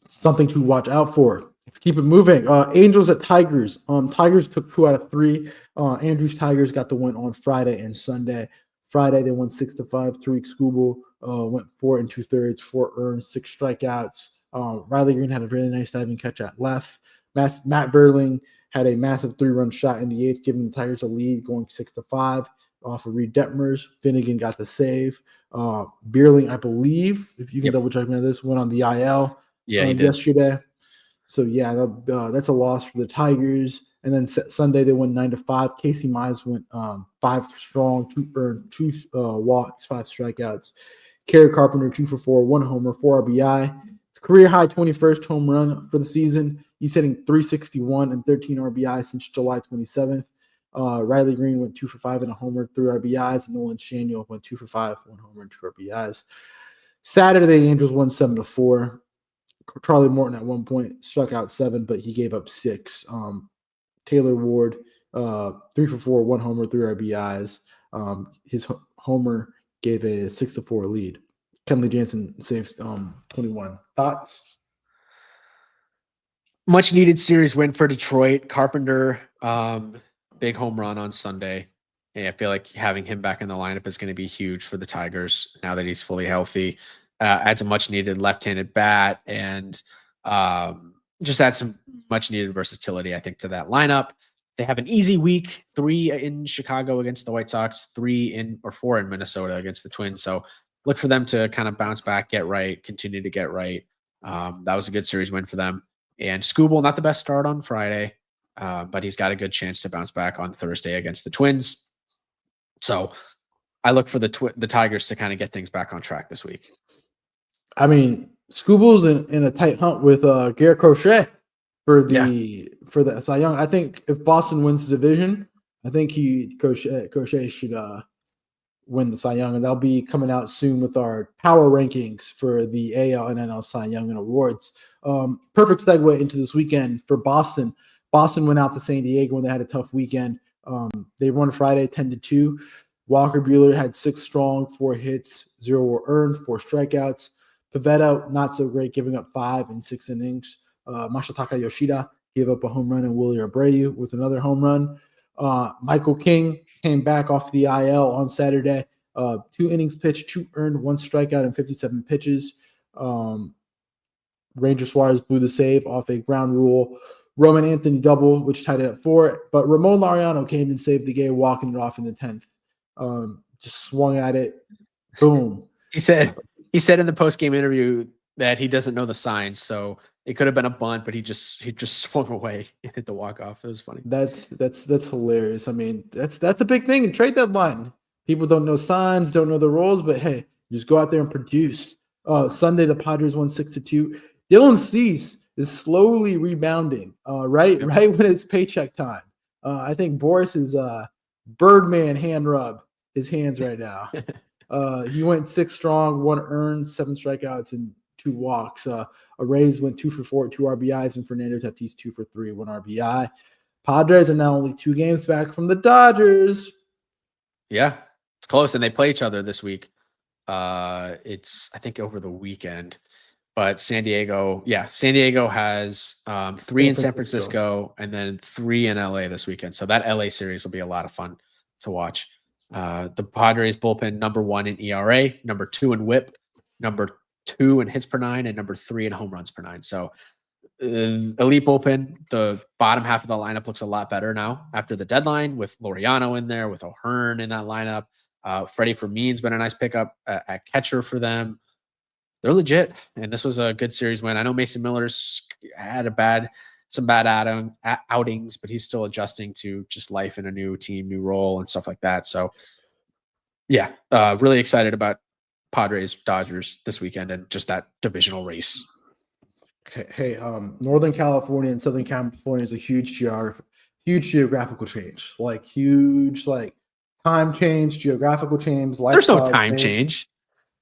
Something to watch out for. Let's keep it moving. Angels at Tigers. Tigers took 2 out of 3. Andrews Tigers got the win on Friday and Sunday. Friday, they won 6-5. Tariq Skubal went 4 2/3, 4 earned, 6 strikeouts. Riley Green had a really nice diving catch at left. Matt Verling had a massive 3-run shot in the 8th, giving the Tigers a lead, going 6-5 off of Reed Detmers. Finnegan got the save. Bierling, I believe, if you can double check me on this, went on the IL yesterday. So, yeah, that's a loss for the Tigers. And then Sunday, they won 9-5. Casey Mize went 5 strong, 2 earned, 2 walks, 5 strikeouts. Kerry Carpenter, 2 for 4, 1 homer, 4 RBI. Career high 21st home run for the season. He's hitting 361 and 13 RBI since July 27th. Riley Green went 2 for 5 and a homer, 3 RBIs. And Nolan Shaniel went 2 for 5, 1 homer, and 2 RBIs. Saturday, the Angels won 7-4. Charlie Morton at one point struck out 7, but he gave up 6. Taylor Ward, 3 for 4, 1 homer, 3 RBIs. His homer gave a 6-4 lead. Kenley Jansen saved 21. Thoughts? Much needed series win for Detroit. Carpenter, big home run on Sunday. And I feel like having him back in the lineup is going to be huge for the Tigers now that he's fully healthy. Adds a much needed left-handed bat and just adds some much needed versatility, I think, to that lineup. They have an easy week, 3 in Chicago against the White Sox, 4 in Minnesota against the Twins. So look for them to kind of bounce back, get right, continue to get right. That was a good series win for them. And Skubal, not the best start on Friday, but he's got a good chance to bounce back on Thursday against the Twins. So I look for the Tigers to kind of get things back on track this week. I mean, Scooble's in a tight hunt with Garrett Crochet for the Cy Young. I think if Boston wins the division, I think Crochet should win the Cy Young, and they'll be coming out soon with our power rankings for the AL and NL Cy Young and awards. Perfect segue into this weekend for Boston. Boston went out to San Diego when they had a tough weekend. They won Friday 10-2. Walker Buehler had 6 strong, 4 hits, 0 were earned, 4 strikeouts. Pivetta, not so great, giving up 5 in 6 innings. Masataka Yoshida gave up a home run, and Willie Abreu with another home run. Michael King came back off the IL on Saturday. 2 innings pitched, 2 earned, 1 strikeout, and 57 pitches. Ranger Suarez blew the save off a ground rule Roman Anthony double, which tied it up 4. But Ramon Laureano came and saved the game, walking it off in the 10th. Just swung at it. Boom. He said in the post-game interview that he doesn't know the signs, so it could have been a bunt, but he just swung away and hit the walk-off. It was funny. That's hilarious. I mean, that's a big thing in trade deadline. People don't know signs, don't know the rules, but hey, just go out there and produce. Sunday, the Padres won 6-2. Dylan Cease is slowly rebounding. Right when it's paycheck time. I think Boris is Birdman hand rub his hands right now. He went 6 strong, 1 earned, 7 strikeouts, and 2 walks. Rays went 2 for 4, 2 RBIs, and Fernando Tatis 2 for 3, 1 RBI. Padres are now only 2 games back from the Dodgers. Yeah, it's close, and they play each other this week. It's I think over the weekend. But San Diego has 3 in San Francisco and then 3 in LA this weekend. So that LA series will be a lot of fun to watch. The Padres bullpen, number 1 in ERA, number 2 in WHIP, number 2 in hits per 9, and number 3 in home runs per 9. So elite bullpen. The bottom half of the lineup looks a lot better now after the deadline with Laureano in there, with O'Hearn in that lineup. Freddie Fermin's been a nice pickup at catcher for them. They're legit, and this was a good series win. I know Mason Miller's had some bad outings, but he's still adjusting to just life in a new team, new role, and stuff like that. So, yeah, really excited about Padres Dodgers this weekend and just that divisional race. Hey, Northern California and Southern California is a huge geographical change, huge time change, geographical change. There's no time change.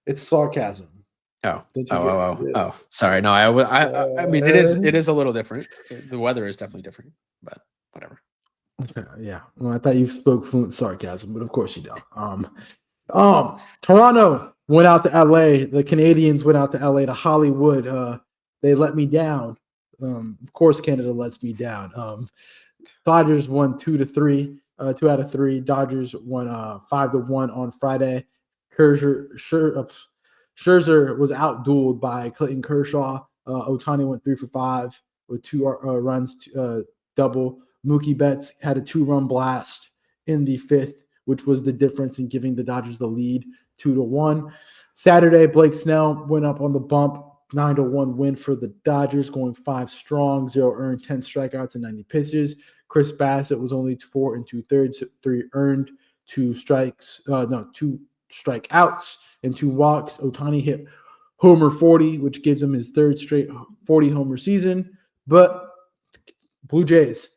It's sarcasm. Oh! Sorry. No, I mean it is a little different. The weather is definitely different, but whatever. Okay, yeah. Well, I thought you spoke fluent sarcasm, but of course you don't. Toronto went out to LA. The Canadians went out to LA to Hollywood. They let me down. Of course, Canada lets me down. Dodgers won 2-3, 2 out of 3. Dodgers won 5-1 on Friday. Scherzer was outdueled by Clayton Kershaw. Ohtani went 3 for 5 with 2 runs, double. Mookie Betts had a 2-run blast in the 5th, which was the difference in giving the Dodgers the lead 2-1. Saturday, Blake Snell went up on the bump, 9-1 win for the Dodgers, going 5 strong, 0 earned, 10 strikeouts, and 90 pitches. Chris Bassett was only 4 2/3, 3 earned, 2 strikeouts and 2 walks. Ohtani hit homer 40, which gives him his 3rd straight 40 homer season. But Blue Jays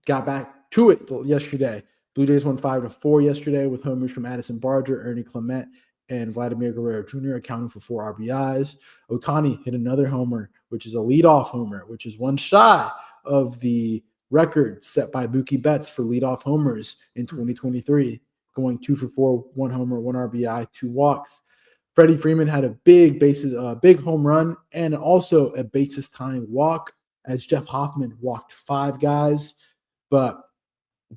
got back to it yesterday. Blue Jays won 5-4 yesterday with homers from Addison Barger, Ernie Clement, and Vladimir Guerrero Jr. accounting for 4 RBIs. Ohtani hit another homer, which is a leadoff homer, which is 1 shy of the record set by Mookie Betts for leadoff homers in 2023. Going 2 for 4, 1 homer, 1 RBI, 2 walks. Freddie Freeman had a big home run and also a bases tying walk as Jeff Hoffman walked 5 guys. But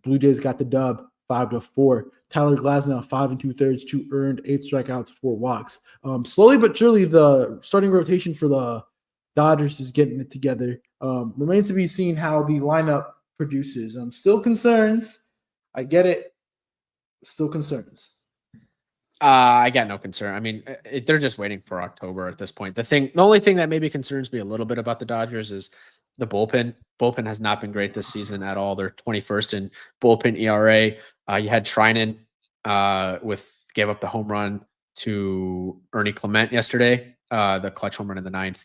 Blue Jays got the dub 5-4. Tyler Glasnow 5 2/3, 2 earned, 8 strikeouts, 4 walks. Slowly but surely, the starting rotation for the Dodgers is getting it together. Remains to be seen how the lineup produces. Still concerns. I get it. Still concerns. I got no concern. I mean, they're just waiting for October at this point. The only thing that maybe concerns me a little bit about the Dodgers is the bullpen. Bullpen has not been great this season at all. They're 21st in bullpen ERA. You had Treinen gave up the home run to Ernie Clement yesterday. the clutch home run in the ninth.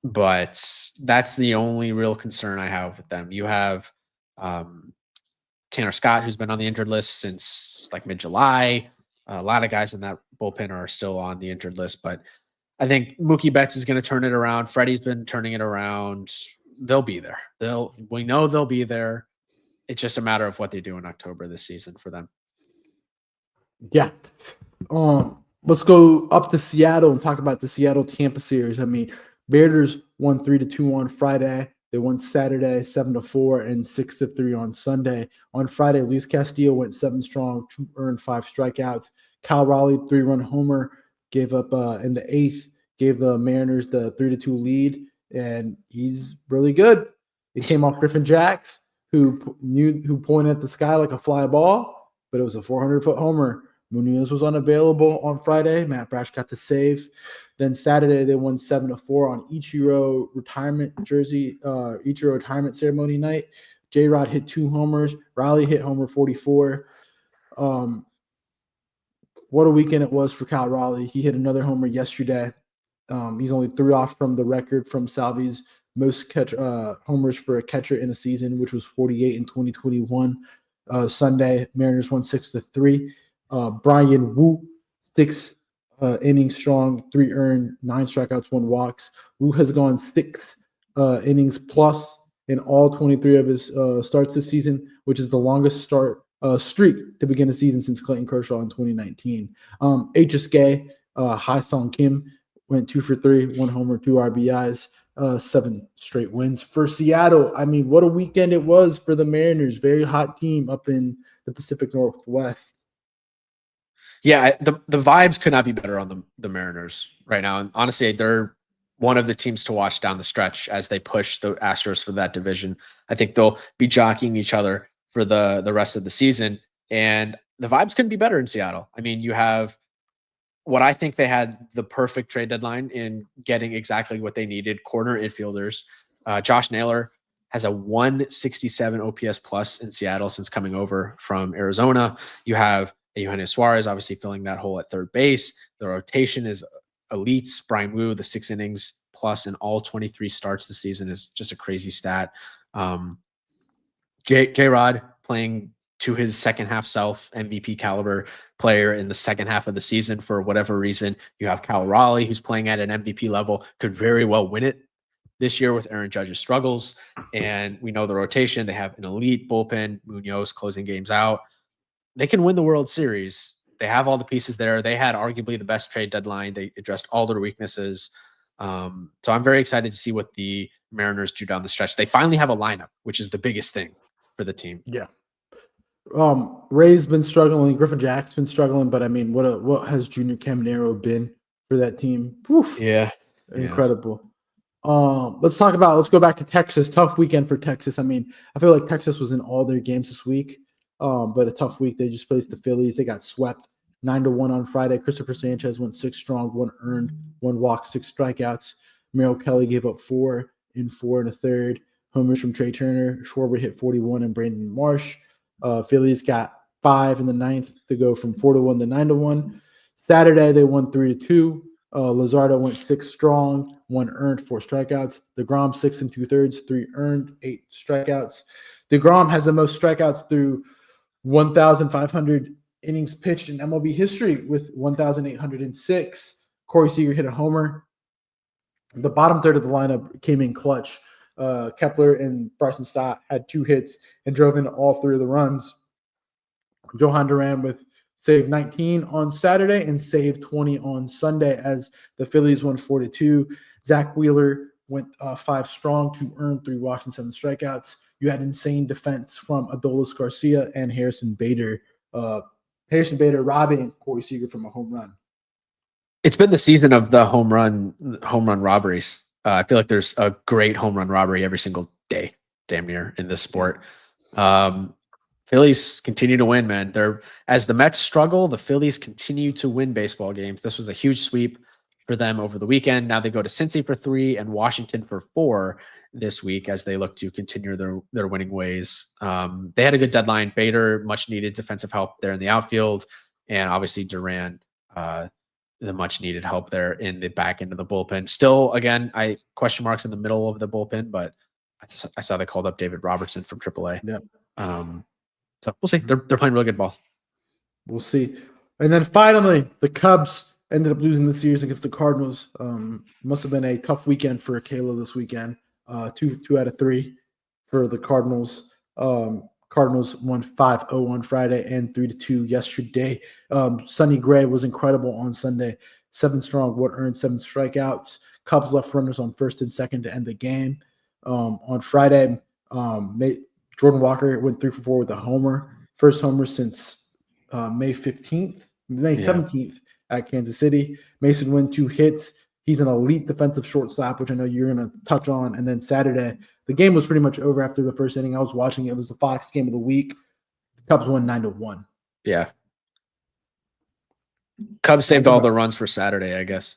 But that's the only real concern I have with them. You have Tanner Scott, who's been on the injured list since like mid-July. A lot of guys in that bullpen are still on the injured list, but I think Mookie Betts is going to turn it around. Freddie's been turning it around. They'll be there. We know they'll be there. It's just a matter of what they do in October this season for them. Yeah. Let's go up to Seattle and talk about the Seattle-Tampa series. I mean, Mariners won 3-2 on Friday. They won Saturday 7-4 and 6-3 on Sunday. On Friday, Luis Castillo went 7 strong, 2 earned, 5 strikeouts. Cal Raleigh, 3-run homer, gave up in the 8th, gave the Mariners the 3-2 lead, and he's really good. It came off Griffin Jacks, who pointed at the sky like a fly ball, but it was a 400-foot homer. Munoz was unavailable on Friday. Matt Brash got the save. Then Saturday, they won 7-4 on Ichiro retirement ceremony night. J-Rod hit 2 homers. Riley hit homer 44. What a weekend it was for Cal Raleigh. He hit another homer yesterday. He's only 3 off from the record from Salvi's most homers for a catcher in a season, which was 48 in 2021. Sunday, Mariners won 6-3. Brian Wu, 6 innings strong, 3 earned, 9 strikeouts, 1 walks. Wu has gone 6 innings plus in all 23 of his starts this season, which is the longest streak to begin a season since Clayton Kershaw in 2019. HSK, Hai Song Kim went 2 for 3, 1 homer, 2 RBIs, 7 straight wins for Seattle. I mean, what a weekend it was for the Mariners. Very hot team up in the Pacific Northwest. Yeah, the vibes could not be better on the Mariners right now. And honestly, they're one of the teams to watch down the stretch as they push the Astros for that division. I think they'll be jockeying each other for the rest of the season. And the vibes couldn't be better in Seattle. I mean, you have what I think they had the perfect trade deadline in getting exactly what they needed, corner infielders. Josh Naylor has a 167 OPS plus in Seattle since coming over from Arizona. You have Eugenio Suarez obviously filling that hole at third base. The rotation is elite. Brian Wu, the 6 innings plus in all 23 starts this season is just a crazy stat. J-Rod playing to his second half self, MVP caliber player in the second half of the season for whatever reason. You have Cal Raleigh, who's playing at an MVP level, could very well win it this year with Aaron Judge's struggles. And we know the rotation. They have an elite bullpen, Munoz closing games out. They can win the World Series. They have all the pieces there. They had arguably the best trade deadline. They addressed all their weaknesses. So I'm very excited to see what the Mariners do down the stretch. They finally have a lineup, which is the biggest thing for the team. Yeah. Ray's been struggling. Griffin Jack's been struggling, but I mean, what has Junior Caminero been for that team? Oof. Yeah. Incredible. Let's go back to Texas. Tough weekend for Texas. I mean, I feel like Texas was in all their games this week. But a tough week. They just faced the Phillies. They got swept 9-1 on Friday. Christopher Sanchez went 6 strong, 1 earned, 1 walk, 6 strikeouts. Merrill Kelly gave up 4 in 4 1/3. Homers from Trey Turner. Schwarber hit 41 and Brandon Marsh. Phillies got 5 in the 9th to go from 4-1 to 9-1. Saturday, they won 3-2. Luzardo went 6 strong, 1 earned, 4 strikeouts. DeGrom 6 2/3, 3 earned, 8 strikeouts. DeGrom has the most strikeouts through 1,500 innings pitched in MLB history with 1,806. Corey Seager hit a homer. The bottom third of the lineup came in clutch. Kepler and Bryson Stott had 2 hits and drove in all 3 of the runs. Johan Duran with save 19 on Saturday and save 20 on Sunday as the Phillies won 4-2. Zach Wheeler went 5 strong, 2 earned, 3 walks, and 7 strikeouts. You had insane defense from Adolis Garcia and Harrison Bader. Harrison Bader robbing Corey Seager from a home run. It's been the season of the home run robberies. I feel like there's a great home run robbery every single day, damn near, in this sport. Phillies continue to win, man. As the Mets struggle, the Phillies continue to win baseball games. This was a huge sweep for them over the weekend. Now they go to Cincy for 3 and Washington for 4 this week as they look to continue their winning ways. They had a good deadline. Bader, much needed defensive help there in the outfield, and obviously Duran the much needed help there in the back end of the bullpen. Still, again, I question marks in the middle of the bullpen, but I saw they called up David Robertson from AAA. Yeah. So we'll see. They're playing really good ball. We'll see. And then finally, the Cubs ended up losing the series against the Cardinals. Must have been a tough weekend for Kayla this weekend. Two out of 3 for the Cardinals. Cardinals won 5-0 on Friday and 3-2 yesterday. Sonny Gray was incredible on Sunday. 7 strong, would earn 7 strikeouts. Cubs left runners on first and second to end the game. On Friday, Jordan Walker went 3 for 4 with a homer. First homer since May 17th at Kansas City. Mason Wynn 2 hits. He's an elite defensive shortstop, which I know you're going to touch on. And then Saturday, the game was pretty much over after the first inning. I was watching it. It was the Fox game of the week. The Cubs won 9-1. Yeah. Cubs saved all the runs for Saturday, I guess.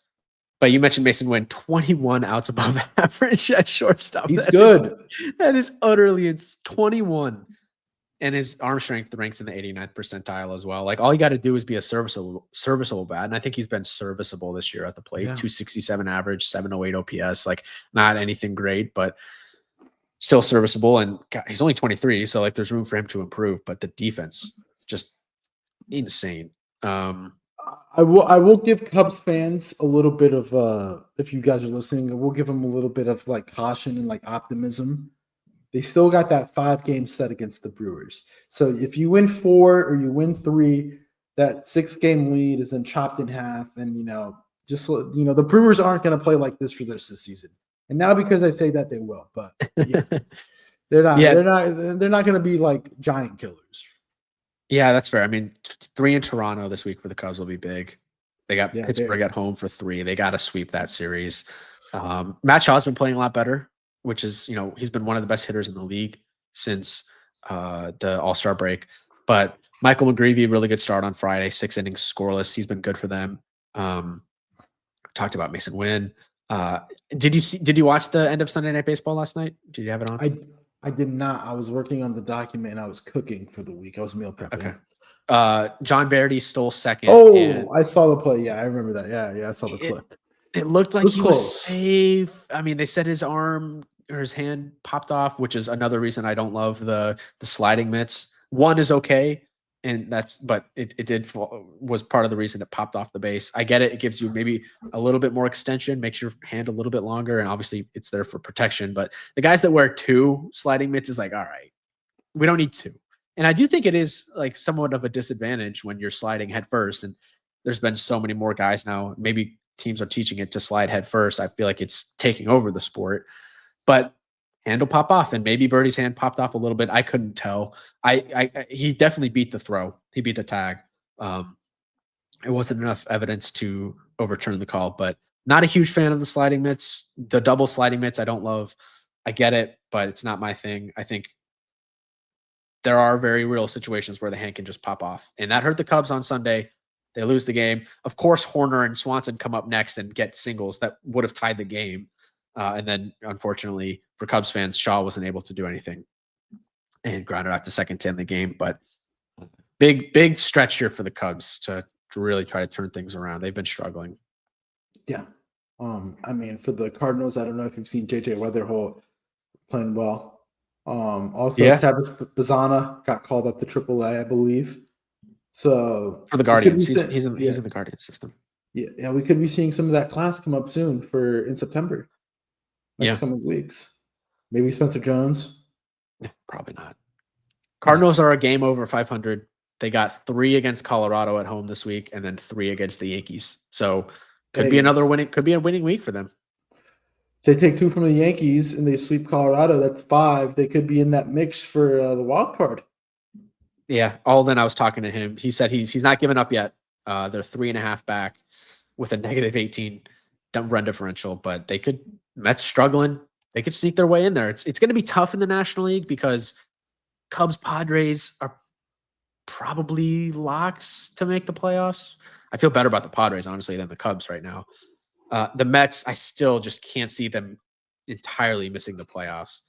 But you mentioned Mason Wynn, 21 outs above average at shortstop. He's good. That is utterly, it's 21. And his arm strength ranks in the 89th percentile as well. Like, all you got to do is be a serviceable bat. And I think he's been serviceable this year at the plate. 267 average, 708 OPS. Like, not anything great, but still serviceable. And God, he's only 23, so like there's room for him to improve. But the defense, just insane. I will give Cubs fans a little bit of if you guys are listening, we'll give them a little bit of like caution and like optimism. They still got that 5-game set against the Brewers. So if you win 4 or you win 3, that 6-game lead is then chopped in half. And, the Brewers aren't going to play like this for the rest of the season. And now because I say that, they will. But yeah, they're not. Yeah. They're not going to be like giant killers. Yeah, that's fair. I mean, 3 in Toronto this week for the Cubs will be big. They got Pittsburgh at home for 3. They got to sweep that series. Matt Shaw's been playing a lot better, which is, he's been one of the best hitters in the league since the All-Star break. But Michael McGreevy, really good start on Friday, 6 innings scoreless. He's been good for them. Talked about Mason Wynn. Did you watch the end of Sunday Night Baseball last night? Did you have it on? I did not. I was working on the document and I was cooking for the week. I was meal prepping. Okay. John Verity stole second. Oh, I saw the play. Yeah, I remember that. Yeah, I saw the clip. It looked like he was safe. I mean, they said his arm or his hand popped off, which is another reason I don't love the sliding mitts. One is okay, but it was part of the reason it popped off the base. I get it. It gives you maybe a little bit more extension, makes your hand a little bit longer, and obviously it's there for protection. But the guys that wear 2 sliding mitts is like, all right, we don't need 2. And I do think it is like somewhat of a disadvantage when you're sliding head first. And there's been so many more guys now. Maybe teams are teaching it to slide head first. I feel like it's taking over the sport, but hand will pop off, and maybe Birdie's hand popped off a little bit. I couldn't tell. He definitely beat the throw. He beat the tag. It wasn't enough evidence to overturn the call, but not a huge fan of the sliding mitts. The double sliding mitts I don't love. I get it, but it's not my thing. I think there are very real situations where the hand can just pop off, and that hurt the Cubs on Sunday. They lose the game. Of course, Horner and Swanson come up next and get singles that would have tied the game. And then, unfortunately, for Cubs fans, Shaw wasn't able to do anything and grounded out to second to end the game. But big stretch here for the Cubs to really try to turn things around. They've been struggling. Yeah. I mean, for the Cardinals, I don't know if you've seen JJ Weatherholt playing well. Travis Bazzana got called up to AAA, I believe. So for the Guardians, he's in the Guardians system. Yeah, we could be seeing some of that class come up soon in September. Next coming weeks. Maybe Spencer Jones. Probably not. Cardinals are a game over 500. They got 3 against Colorado at home this week, and then 3 against the Yankees. So could be another winning. Could be a winning week for them. If they take 2 from the Yankees and they sweep Colorado, that's 5. They could be in that mix for the wild card. Yeah, Alden, I was talking to him. He said he's not giving up yet. They're 3.5 back with a negative 18 run differential, but Mets struggling. They could sneak their way in there. It's going to be tough in the National League because Cubs, Padres are probably locks to make the playoffs. I feel better about the Padres, honestly, than the Cubs right now. The Mets, I still just can't see them entirely missing the playoffs.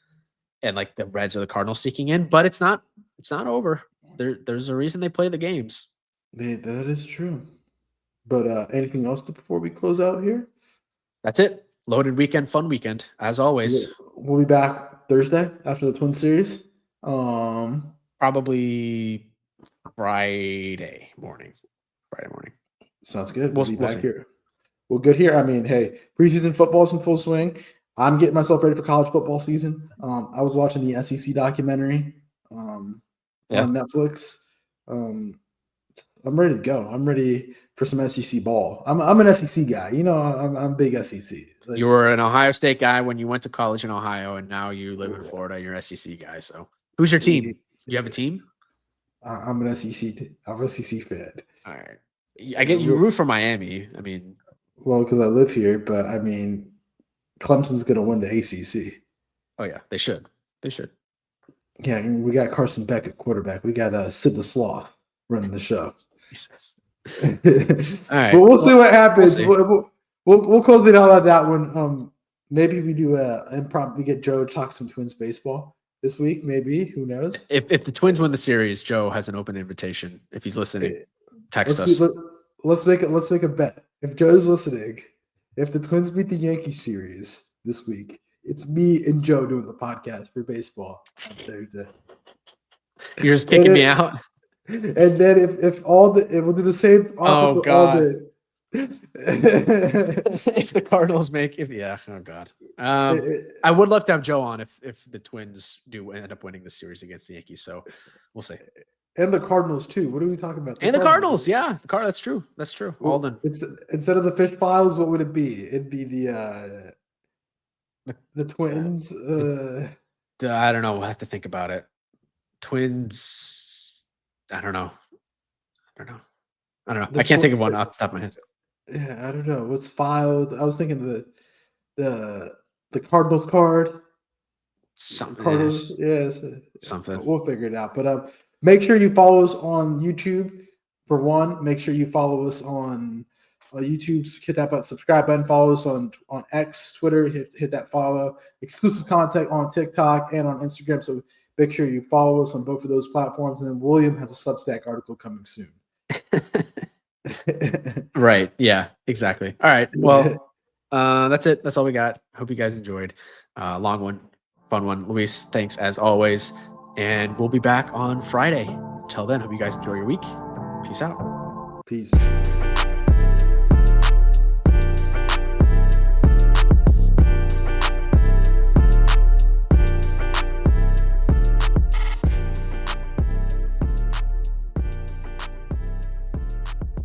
And like the Reds or the Cardinals sneaking in, but it's not over. There's a reason they play the games. That is true. But anything else before we close out here? That's it. Loaded weekend, fun weekend, as always. We'll be back Thursday after the Twin Series. Probably Friday morning. Sounds good. We'll We'll be see. back here. Well, good here. I mean, hey, preseason football's in full swing. I'm getting myself ready for college football season. I was watching the SEC documentary on Netflix. I'm ready to go. I'm ready for some SEC ball. I'm an SEC guy. You know, I'm big SEC. Like, you were an Ohio State guy when you went to college in Ohio, and now you live in Florida. You're an SEC guy. So, who's your team? You have a team? I'm an SEC. I'm an SEC fan. All right. I get you root for Miami. I mean, well, because I live here, but I mean, Clemson's going to win the ACC. Oh yeah, they should. Yeah, we got Carson Beck at quarterback. We got Sid the Sloth running the show. Jesus. All right, but we'll see what happens. We'll close it out on that one. Maybe we do impromptu. We get Joe to talk some Twins baseball this week. Maybe, who knows? If the Twins win the series, Joe has an open invitation. If he's listening, text us. Let's make a bet. If Joe's listening, if the Twins beat the Yankees series this week, it's me and Joe doing the podcast for baseball on Thursday. You're just kicking me out. And then if we'll do the same offer for all the if the Cardinals oh god. I would love to have Joe on if the Twins do end up winning the series against the Yankees. So we'll see. And the Cardinals too. What are we talking about? The Cardinals, yeah. That's true. Well, Alden. Instead of the fish piles, what would it be? It'd be the Twins. I don't know. We'll have to think about it. Twins. I don't know. I can't think of one off the top of my head. Yeah, I don't know. What's filed? I was thinking the Cardinals card. Something. Cardinals, something. We'll figure it out. But make sure you follow us on YouTube for one. Make sure you follow us on YouTube. Hit that button, subscribe button. Follow us on X, Twitter. Hit that follow. Exclusive content on TikTok and on Instagram. So make sure you follow us on both of those platforms. And then William has a Substack article coming soon. Right. Yeah, exactly. All right. Well, that's it. That's all we got. Hope you guys enjoyed. Long one, fun one. Luis, thanks as always. And we'll be back on Friday. Until then, hope you guys enjoy your week. Peace out. Peace.